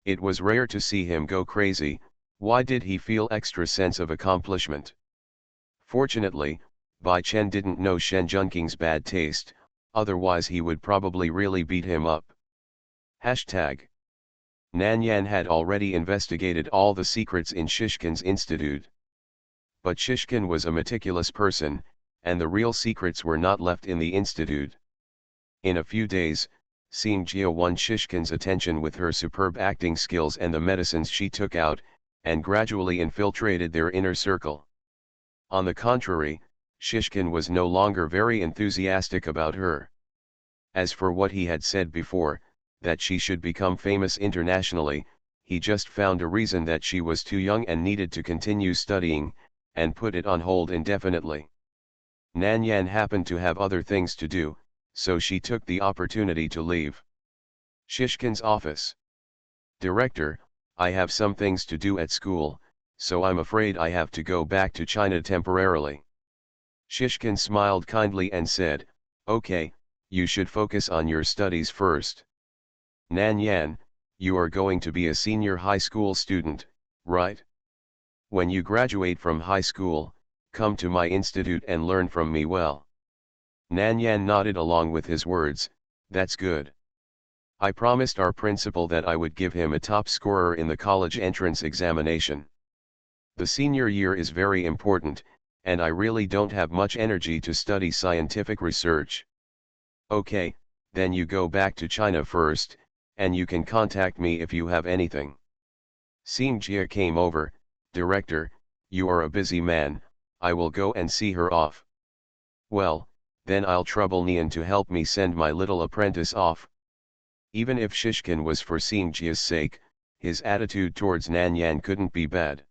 A: It was rare to see him go crazy. Why did he feel extra sense of accomplishment? Fortunately, Bai Chen didn't know Shen Junqing's bad taste, otherwise he would probably really beat him up. Hashtag. Nan Yan had already investigated all the secrets in Shishkin's institute. But Shishkin was a meticulous person, and the real secrets were not left in the institute. In a few days, Xing Jia won Shishkin's attention with her superb acting skills and the medicines she took out, and gradually infiltrated their inner circle. On the contrary, Shishkin was no longer very enthusiastic about her. As for what he had said before, that she should become famous internationally, he just found a reason that she was too young and needed to continue studying, and put it on hold indefinitely. Nan Yan happened to have other things to do, so she took the opportunity to leave Shishkin's office. Director, I have some things to do at school, so I'm afraid I have to go back to China temporarily. Shishkin smiled kindly and said, okay, you should focus on your studies first. Nan Yan, you are going to be a senior high school student, right? When you graduate from high school, come to my institute and learn from me well. Nan Yan nodded along with his words, that's good. I promised our principal that I would give him a top scorer in the college entrance examination. The senior year is very important, and I really don't have much energy to study scientific research. Okay, then you go back to China first, and you can contact me if you have anything. Xing Jia came over, Director, you are a busy man, I will go and see her off. Well, then I'll trouble Nian to help me send my little apprentice off. Even if Shishkin was for Xing Jia's sake, his attitude towards Nan Yan couldn't be bad.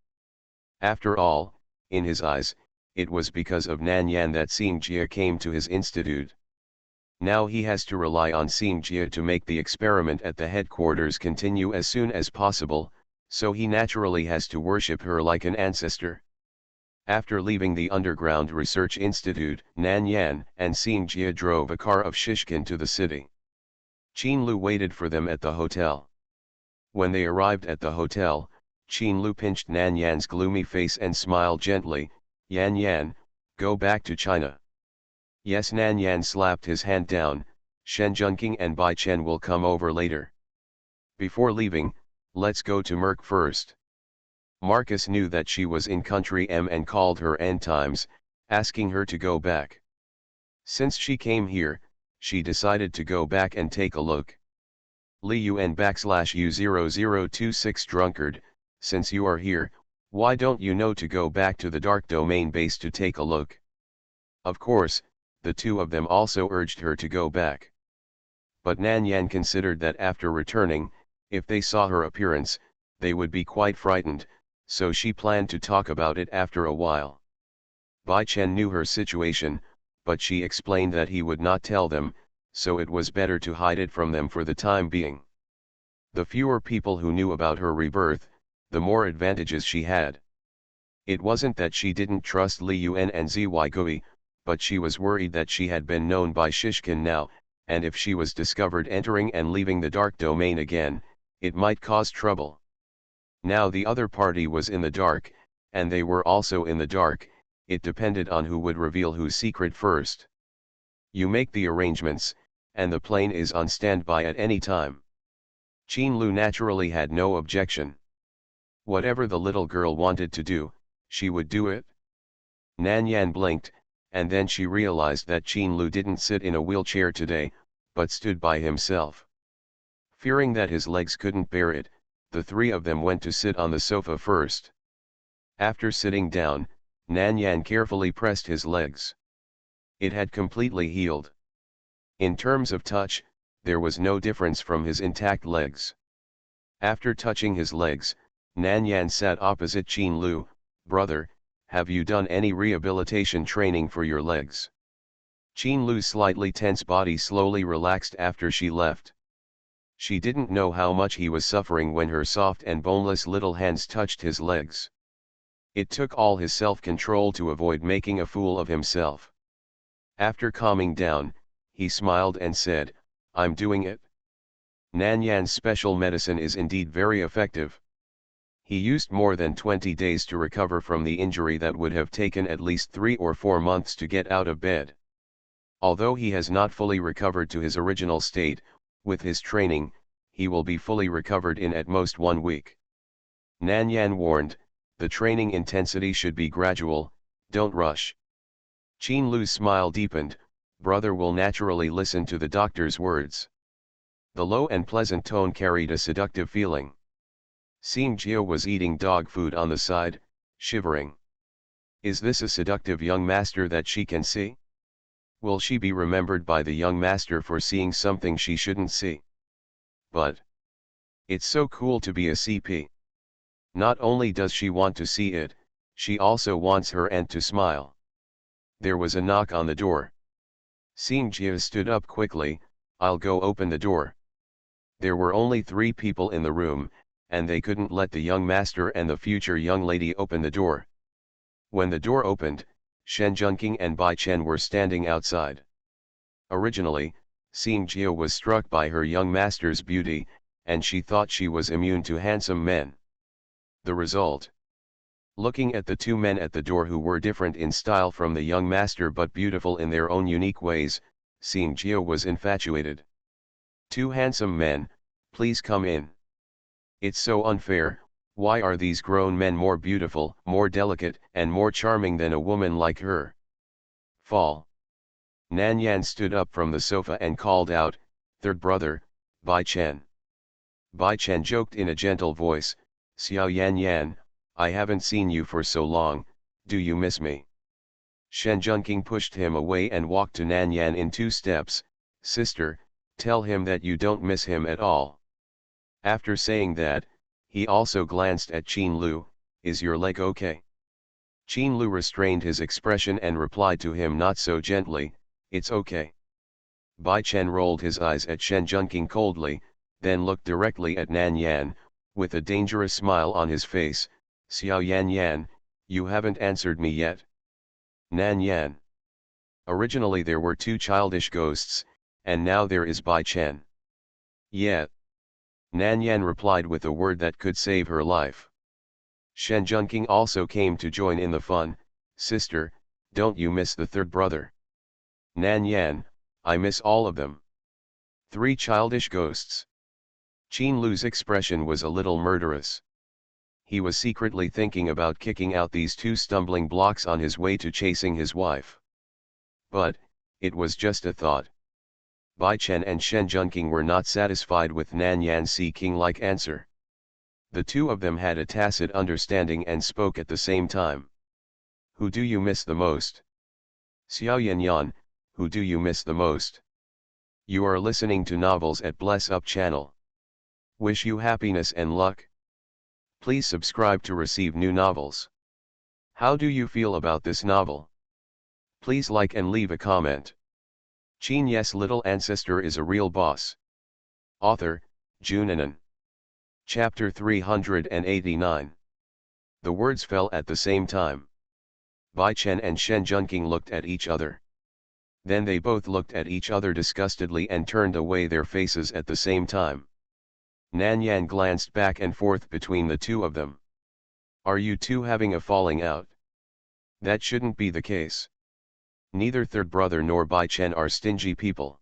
A: After all, in his eyes, it was because of Nan Yan that Xing Jia came to his institute. Now he has to rely on Xing Jia to make the experiment at the headquarters continue as soon as possible, so he naturally has to worship her like an ancestor. After leaving the Underground Research Institute, Nan Yan and Xing Jia drove a car of Shishkin to the city. Qin Lu waited for them at the hotel. When they arrived at the hotel, Qin Lu pinched Nan Yan's gloomy face and smiled gently, Yan Yan, go back to China. Yes, Nan Yan slapped his hand down, Shen Junqing and Bai Chen will come over later. Before leaving, let's go to Merc first. Marcus knew that she was in country M and called her n times, asking her to go back. Since she came here, she decided to go back and take a look. Li Yun /U0026 drunkard, since you are here, why don't you know to go back to the Dark Domain base to take a look? Of course, the two of them also urged her to go back. But Nan Yan considered that after returning, if they saw her appearance, they would be quite frightened, so she planned to talk about it after a while. Bai Chen knew her situation, but she explained that he would not tell them, so it was better to hide it from them for the time being. The fewer people who knew about her rebirth, the more advantages she had. It wasn't that she didn't trust Li Yun and Zy Gui, but she was worried that she had been known by Shishkin now, and if she was discovered entering and leaving the Dark Domain again, it might cause trouble. Now the other party was in the dark, and they were also in the dark, it depended on who would reveal whose secret first. You make the arrangements, and the plane is on standby at any time. Qin Lu naturally had no objection. Whatever the little girl wanted to do, she would do it. Nan Yan blinked, and then she realized that Qin Lu didn't sit in a wheelchair today, but stood by himself. Fearing that his legs couldn't bear it, the three of them went to sit on the sofa first. After sitting down, Nan Yan carefully pressed his legs. It had completely healed. In terms of touch, there was no difference from his intact legs. After touching his legs, Nan Yan sat opposite Qin Lu. "Brother, have you done any rehabilitation training for your legs?" Qin Lu's slightly tense body slowly relaxed after she left. She didn't know how much he was suffering when her soft and boneless little hands touched his legs. It took all his self-control to avoid making a fool of himself. After calming down, he smiled and said, "I'm doing it." Nan Yan's special medicine is indeed very effective. He used more than 20 days to recover from the injury that would have taken at least 3 or 4 months to get out of bed. Although he has not fully recovered to his original state, with his training, he will be fully recovered in at most 1 week. Nan Yan warned, "The training intensity should be gradual, don't rush." Qin Lu's smile deepened, "Brother will naturally listen to the doctor's words." The low and pleasant tone carried a seductive feeling. Sing Jia was eating dog food on the side, shivering. Is this a seductive young master that she can see? Will she be remembered by the young master for seeing something she shouldn't see? But it's so cool to be a CP. Not only does she want to see it, she also wants her aunt to smile. There was a knock on the door. Sing Jia stood up quickly, "I'll go open the door." There were only 3 people in the room, and they couldn't let the young master and the future young lady open the door. When the door opened, Shen Junqing and Bai Chen were standing outside. Originally, Sing Jia was struck by her young master's beauty, and she thought she was immune to handsome men. The result? Looking at the 2 men at the door who were different in style from the young master but beautiful in their own unique ways, Sing Jia was infatuated. "2 handsome men, please come in. It's so unfair, why are these grown men more beautiful, more delicate, and more charming than a woman like her?" Fall. Nan Yan stood up from the sofa and called out, "Third brother, Bai Chen." Bai Chen joked in a gentle voice, "Xiao Yan Yan, I haven't seen you for so long, do you miss me?" Shen Junqing pushed him away and walked to Nan Yan in 2 steps, "Sister, tell him that you don't miss him at all." After saying that, he also glanced at Qin Lu, "Is your leg okay?" Qin Lu restrained his expression and replied to him not so gently, "It's okay." Bai Chen rolled his eyes at Shen Junqing coldly, then looked directly at Nan Yan, with a dangerous smile on his face, "Xiao Yan Yan, you haven't answered me yet." Nan Yan. Originally there were 2 childish ghosts, and now there is Bai Chen. "Yet." Nan Yan replied with a word that could save her life. Shen Junqing also came to join in the fun, "Sister, don't you miss the 3rd brother?" Nan Yan, "I miss all of them." 3 childish ghosts. Qin Lu's expression was a little murderous. He was secretly thinking about kicking out these 2 stumbling blocks on his way to chasing his wife. But, it was just a thought. Bai Chen and Shen Junqing were not satisfied with Nan Yan's king-like answer. The 2 of them had a tacit understanding and spoke at the same time. "Who do you miss the most?" "Xiao Yan Yan, who do you miss the most?" You are listening to Novels at Bless Up channel. Wish you happiness and luck. Please subscribe to receive new novels. How do you feel about this novel? Please like and leave a comment. Qin Ye's little ancestor is a real boss. Author, Junanan. Chapter 389. The words fell at the same time. Bai Chen and Shen Junqing looked at each other. Then they both looked at each other disgustedly and turned away their faces at the same time. Nan Yan glanced back and forth between the 2 of them. "Are you 2 having a falling out?" That shouldn't be the case. Neither 3rd brother nor Bai Chen are stingy people.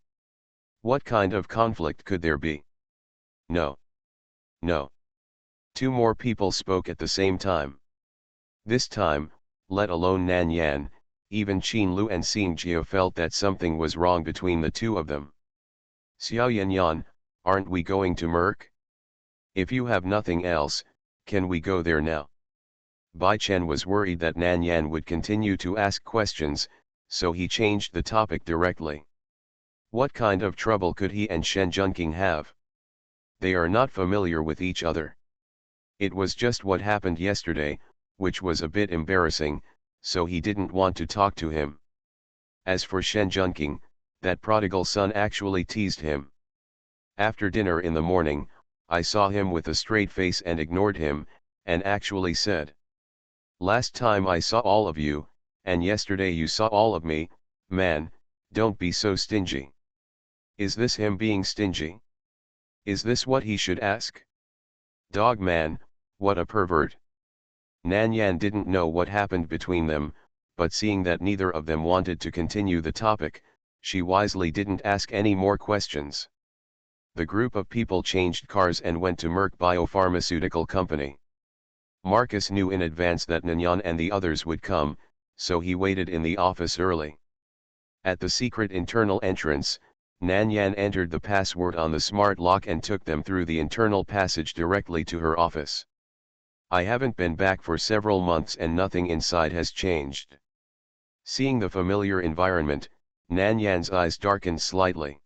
A: What kind of conflict could there be? No. No. 2 more people spoke at the same time. This time, let alone Nan Yan, even Qin Lu and Sing Jia felt that something was wrong between the 2 of them. "Xiao Yan Yan, aren't we going to Merc? If you have nothing else, can we go there now?" Bai Chen was worried that Nan Yan would continue to ask questions, so he changed the topic directly. What kind of trouble could he and Shen Junqing have? They are not familiar with each other. It was just what happened yesterday, which was a bit embarrassing, so he didn't want to talk to him. As for Shen Junqing, that prodigal son actually teased him. After dinner in the morning, I saw him with a straight face and ignored him, and actually said, "Last time I saw all of you, and yesterday you saw all of me, man, don't be so stingy." Is this him being stingy? Is this what he should ask? Dog man, what a pervert. Nan Yan didn't know what happened between them, but seeing that neither of them wanted to continue the topic, she wisely didn't ask any more questions. The group of people changed cars and went to Merck Biopharmaceutical Company. Marcus knew in advance that Nyan and the others would come, so he waited in the office early. At the secret internal entrance, Nan Yan entered the password on the smart lock and took them through the internal passage directly to her office. I haven't been back for several months and nothing inside has changed. Seeing the familiar environment, Nan Yan's eyes darkened slightly.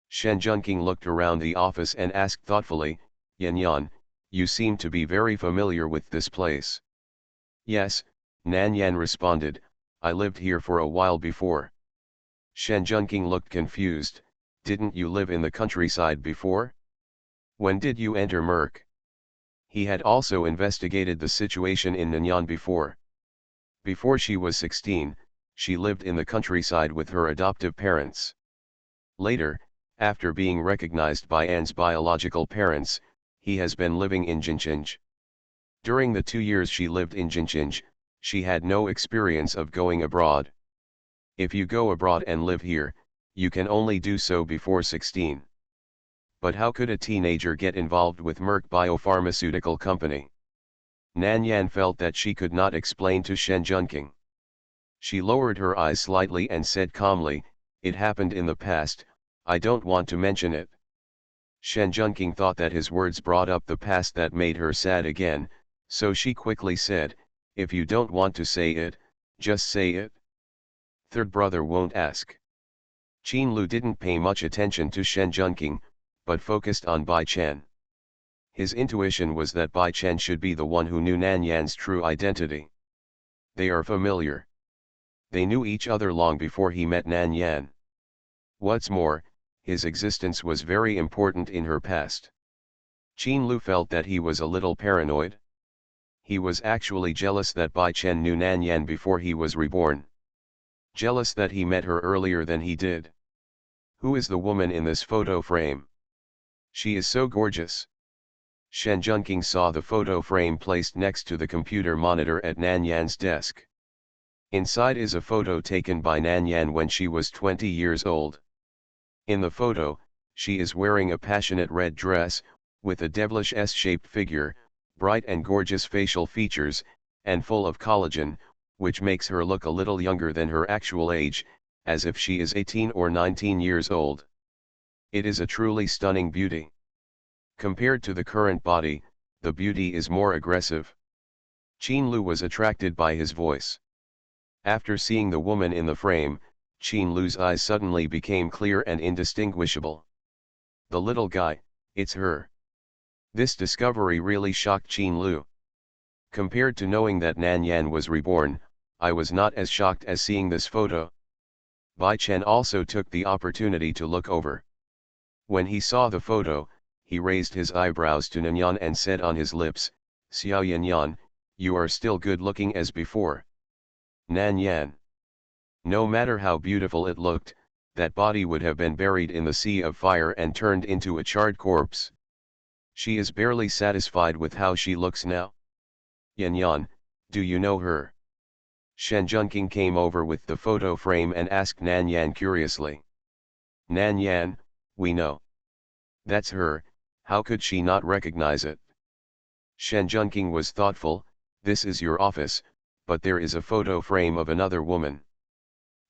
A: Shen Junqing looked around the office and asked thoughtfully, "Yan Yan, you seem to be very familiar with this place." "Yes," Nan Yan responded, "I lived here for a while before." Shen Junqing looked confused. "Didn't you live in the countryside before? When did you enter Merck?" He had also investigated the situation in Nanyang before. Before she was 16, she lived in the countryside with her adoptive parents. Later, after being recognized by Anne's biological parents, he has been living in Jincheng. During the 2 years she lived in Jincheng, she had no experience of going abroad. If you go abroad and live here, you can only do so before 16. But how could a teenager get involved with Merck Biopharmaceutical Company? Nan Yan felt that she could not explain to Shen Junqing. She lowered her eyes slightly and said calmly, "It happened in the past, I don't want to mention it." Shen Junqing thought that his words brought up the past that made her sad again, so she quickly said, "If you don't want to say it, just say it. Third brother won't ask." Qin Lu didn't pay much attention to Shen Junqing, but focused on Bai Chen. His intuition was that Bai Chen should be the one who knew Nan Yan's true identity. They are familiar. They knew each other long before he met Nan Yan. What's more, his existence was very important in her past. Qin Lu felt that he was a little paranoid. He was actually jealous that Bai Chen knew Nan Yan before he was reborn. Jealous that he met her earlier than he did. Who is the woman in this photo frame? She is so gorgeous. Shen Junqing saw the photo frame placed next to the computer monitor at Nan Yan's desk. Inside is a photo taken by Nan Yan when she was 20 years old. In the photo, she is wearing a passionate red dress, with a devilish S-shaped figure, bright and gorgeous facial features, and full of collagen, which makes her look a little younger than her actual age, as if she is 18 or 19 years old. It is a truly stunning beauty. Compared to the current body, the beauty is more aggressive. Qin Lu was attracted by his voice. After seeing the woman in the frame, Qin Lu's eyes suddenly became clear and indistinguishable. The little guy, it's her. This discovery really shocked Qin Lu. Compared to knowing that Nan Yan was reborn, I was not as shocked as seeing this photo. Bai Chen also took the opportunity to look over. When he saw the photo, he raised his eyebrows to Nanyan and said on his lips, "Xiao Yanyan, you are still good looking as before." Nan Yan. No matter how beautiful it looked, that body would have been buried in the sea of fire and turned into a charred corpse. She is barely satisfied with how she looks now. "Yanyan, do you know her?" Shen Junqing came over with the photo frame and asked Nan Yan curiously. "Nan Yan, we know. That's her, how could she not recognize it?" Shen Junqing was thoughtful. "This is your office, but there is a photo frame of another woman.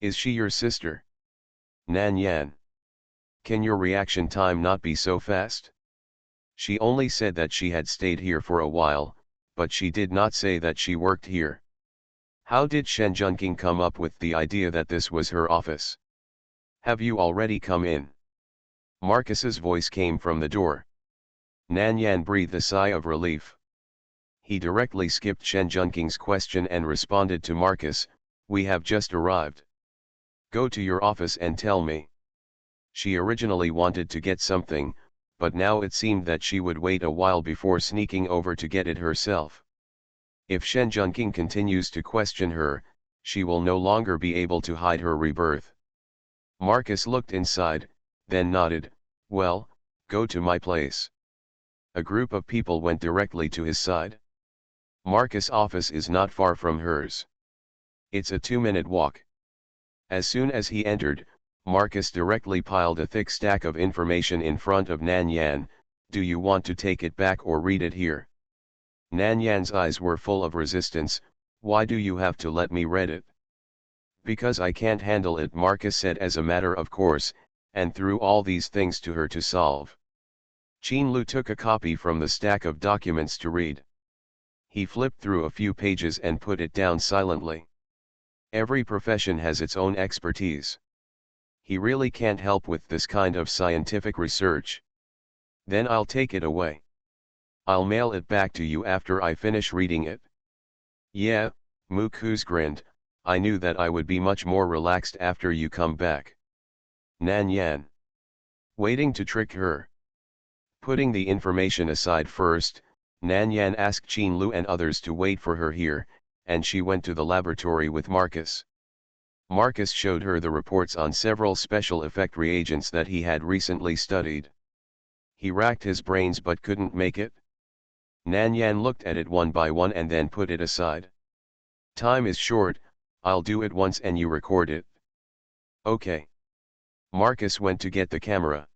A: Is she your sister?" "Nan Yan. Can your reaction time not be so fast?" She only said that she had stayed here for a while, but she did not say that she worked here. How did Shen Junqing come up with the idea that this was her office? Have you already come in? Marcus's voice came from the door. Nan Yan breathed a sigh of relief. He directly skipped Shen Junking's question and responded to Marcus, "We have just arrived. Go to your office and tell me." She originally wanted to get something, but now it seemed that she would wait a while before sneaking over to get it herself. If Shen Junking continues to question her, she will no longer be able to hide her rebirth. Marcus looked inside, then nodded, "Well, go to my place." A group of people went directly to his side. Marcus' office is not far from hers. It's a 2-minute walk. As soon as he entered, Marcus directly piled a thick stack of information in front of Nan Yan. "Do you want to take it back or read it here?" Nan Yan's eyes were full of resistance. "Why do you have to let me read it?" "Because I can't handle it," Marcus said as a matter of course, and threw all these things to her to solve. Qin Lu took a copy from the stack of documents to read. He flipped through a few pages and put it down silently. Every profession has its own expertise. He really can't help with this kind of scientific research. "Then I'll take it away. I'll mail it back to you after I finish reading it." "Yeah," Mukus grinned, "I knew that I would be much more relaxed after you come back." Nan Yan. Waiting to trick her. Putting the information aside first, Nan Yan asked Qin Lu and others to wait for her here, and she went to the laboratory with Marcus. Marcus showed her the reports on several special effect reagents that he had recently studied. He racked his brains but couldn't make it. Nan Yan looked at it one by one and then put it aside. "Time is short, I'll do it once and you record it." "Okay." Marcus went to get the camera.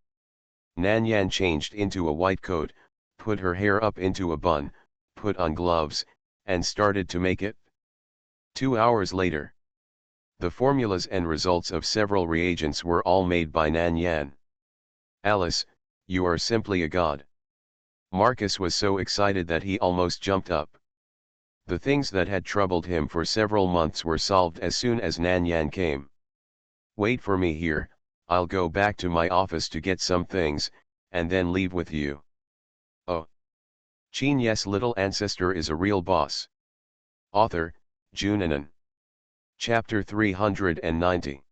A: Nan Yan changed into a white coat, put her hair up into a bun, put on gloves, and started to make it. 2 hours later, the formulas and results of several reagents were all made by Nan Yan. "Alice, you are simply a god." Marcus was so excited that he almost jumped up. The things that had troubled him for several months were solved as soon as Nan Yan came. "Wait for me here, I'll go back to my office to get some things, and then leave with you." Oh. Qin Ye's little ancestor is a real boss. Author, Junanan. Chapter 390.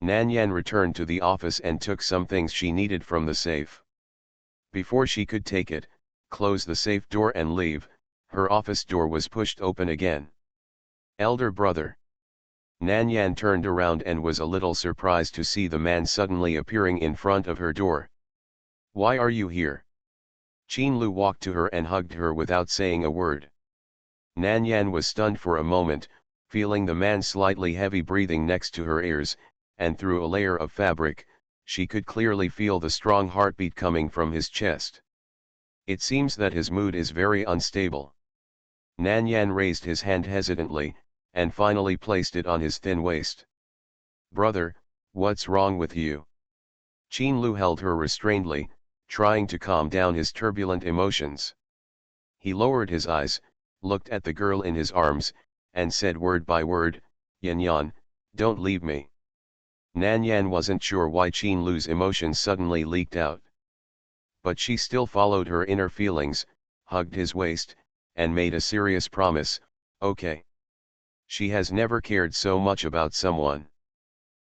A: Nan Yan returned to the office and took some things she needed from the safe. Before she could take it, close the safe door and leave, her office door was pushed open again. "Elder brother." Nan Yan turned around and was a little surprised to see the man suddenly appearing in front of her door. "Why are you here?" Qin Lu walked to her and hugged her without saying a word. Nan Yan was stunned for a moment, feeling the man's slightly heavy breathing next to her ears, and through a layer of fabric, she could clearly feel the strong heartbeat coming from his chest. It seems that his mood is very unstable. Nan Yan raised his hand hesitantly, and finally placed it on his thin waist. "Brother, what's wrong with you?" Qin Lu held her restrainedly, trying to calm down his turbulent emotions. He lowered his eyes, looked at the girl in his arms, and said word by word, "Yan Yan, don't leave me." Nan Yan wasn't sure why Qin Lu's emotions suddenly leaked out. But she still followed her inner feelings, hugged his waist, and made a serious promise, "Okay." She has never cared so much about someone.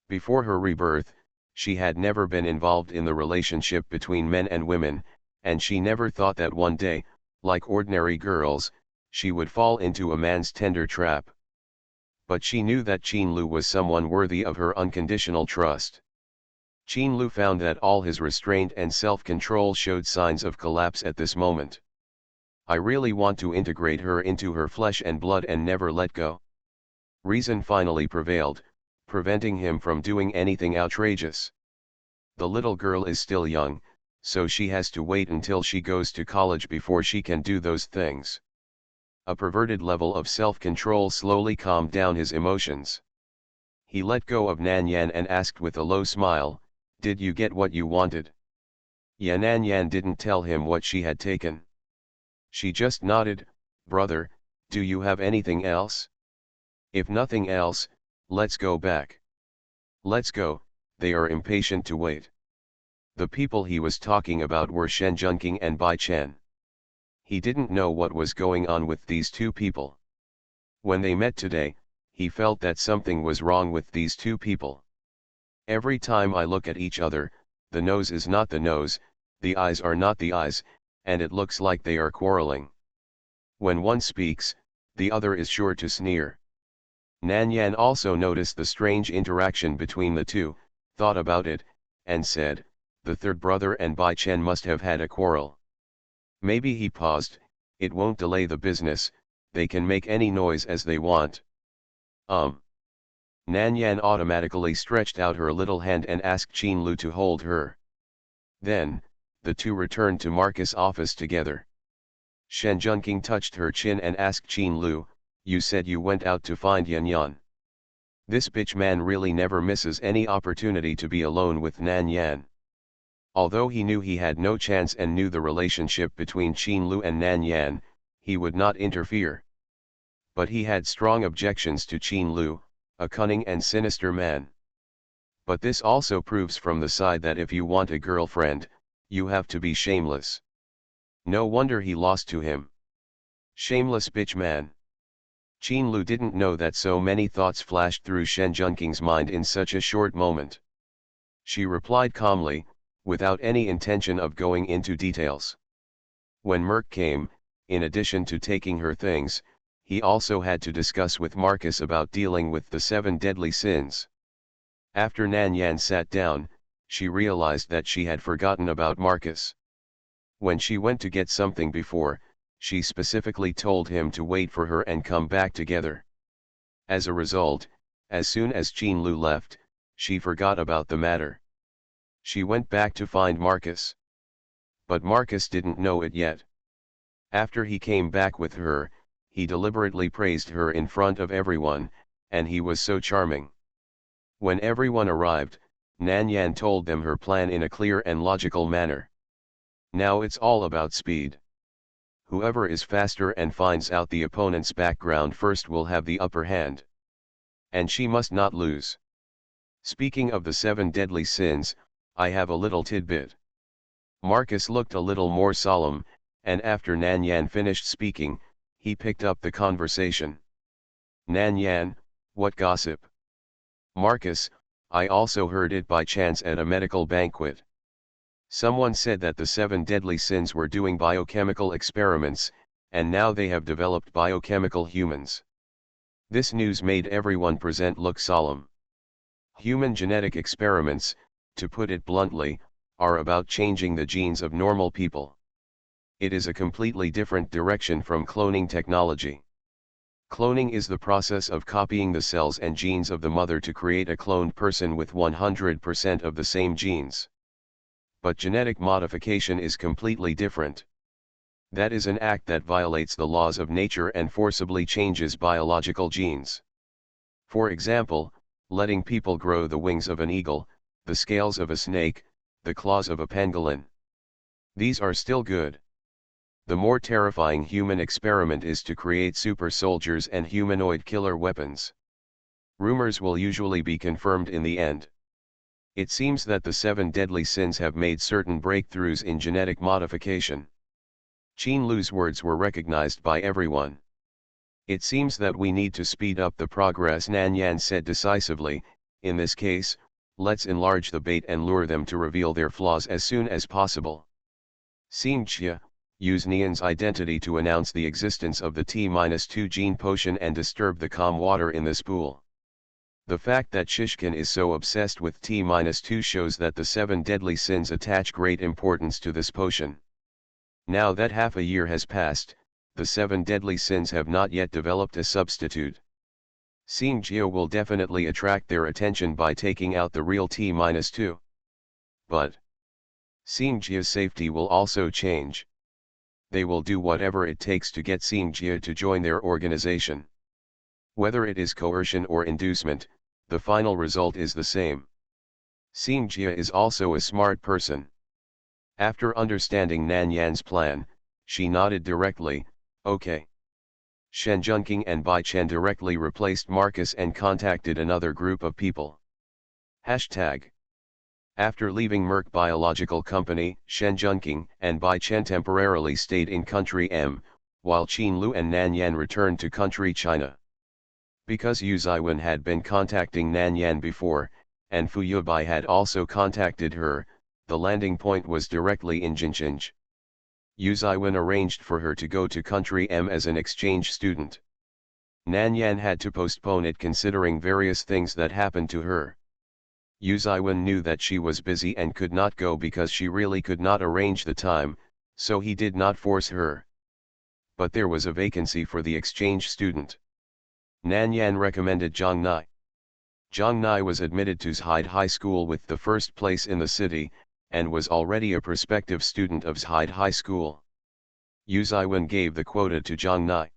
A: Before her rebirth, she had never been involved in the relationship between men and women, and she never thought that one day, like ordinary girls, she would fall into a man's tender trap. But she knew that Qin Lu was someone worthy of her unconditional trust. Qin Lu found that all his restraint and self-control showed signs of collapse at this moment. "I really want to integrate her into her flesh and blood and never let go." Reason finally prevailed, preventing him from doing anything outrageous. The little girl is still young, so she has to wait until she goes to college before she can do those things. A perverted level of self-control slowly calmed down his emotions. He let go of Nan Yan and asked with a low smile, "Did you get what you wanted?" Nan Yan didn't tell him what she had taken. She just nodded. "Brother, do you have anything else?" "If nothing else, let's go back." "Let's go," they are impatient to wait. The people he was talking about were Shen Junqing and Bai Chen. He didn't know what was going on with these two people. When they met today, he felt that something was wrong with these two people. Every time I look at each other, the nose is not the nose, the eyes are not the eyes, and it looks like they are quarreling. When one speaks, the other is sure to sneer. Nan Yan also noticed the strange interaction between the two, thought about it, and said, the third brother and Bai Chen must have had a quarrel. Maybe he paused, it won't delay the business, they can make any noise as they want. Nan Yan automatically stretched out her little hand and asked Qin Lu to hold her. Then, the two returned to Marcus' office together. Shen Junqing touched her chin and asked Qin Lu, you said you went out to find Yan Yan. This bitch man really never misses any opportunity to be alone with Nan Yan. Although he knew he had no chance and knew the relationship between Qin Lu and Nan Yan, he would not interfere. But he had strong objections to Qin Lu, a cunning and sinister man. But this also proves from the side that if you want a girlfriend, you have to be shameless. No wonder he lost to him. Shameless bitch man. Qin Lu didn't know that so many thoughts flashed through Shen Junqing's mind in such a short moment. She replied calmly, without any intention of going into details. When Merc came, in addition to taking her things, he also had to discuss with Marcus about dealing with the 7 deadly sins. After Nan Yan sat down, she realized that she had forgotten about Marcus. When she went to get something before, she specifically told him to wait for her and come back together. As a result, as soon as Qin Lu left, she forgot about the matter. She went back to find Marcus. But Marcus didn't know it yet. After he came back with her, he deliberately praised her in front of everyone, and he was so charming. When everyone arrived, Nan Yan told them her plan in a clear and logical manner. Now it's all about speed. Whoever is faster and finds out the opponent's background first will have the upper hand. And she must not lose. Speaking of the 7 deadly sins, I have a little tidbit. Marcus looked a little more solemn, and after Nan Yan finished speaking, he picked up the conversation. Nan Yan, what gossip? Marcus, I also heard it by chance at a medical banquet. Someone said that the 7 deadly sins were doing biochemical experiments, and now they have developed biochemical humans. This news made everyone present look solemn. Human genetic experiments, to put it bluntly, are about changing the genes of normal people. It is a completely different direction from cloning technology. Cloning is the process of copying the cells and genes of the mother to create a cloned person with 100% of the same genes. But genetic modification is completely different. That is an act that violates the laws of nature and forcibly changes biological genes. For example, letting people grow the wings of an eagle, the scales of a snake, the claws of a pangolin. These are still good. The more terrifying human experiment is to create super soldiers and humanoid killer weapons. Rumors will usually be confirmed in the end. It seems that the 7 deadly sins have made certain breakthroughs in genetic modification. Qin Lu's words were recognized by everyone. It seems that we need to speed up the progress, Nan Yan said decisively. In this case, let's enlarge the bait and lure them to reveal their flaws as soon as possible. Xing Jie, use Nian's identity to announce the existence of the T-2 gene potion and disturb the calm water in this pool. The fact that Shishkin is so obsessed with T-2 shows that the 7 deadly sins attach great importance to this potion. Now that half a year has passed, the 7 deadly sins have not yet developed a substitute. Xing Jie will definitely attract their attention by taking out the real T-2. But Xing Jie's safety will also change. They will do whatever it takes to get Xing Jie to join their organization. Whether it is coercion or inducement, the final result is the same. Xing Jie is also a smart person. After understanding Nan Yan's plan, she nodded directly, okay. Shen Junqing and Bai Chen directly replaced Marcus and contacted another group of people. Hashtag After leaving Merck Biological Company, Shenzhenking and Bai Chen temporarily stayed in country M, while Qin Lu and Nan Yan returned to country China. Because Yu Ziwen had been contacting Nan Yan before, and Fu Yubai had also contacted her, the landing point was directly in Jincheng. Yu Ziwen arranged for her to go to country M as an exchange student. Nan Yan had to postpone it considering various things that happened to her. Yu Ziwen knew that she was busy and could not go because she really could not arrange the time, so he did not force her. But there was a vacancy for the exchange student. Nan Yan recommended Zhang Nai. Zhang Nai was admitted to Zhaide High School with the first place in the city, and was already a prospective student of Zhaide High School. Yu Ziwen gave the quota to Zhang Nai.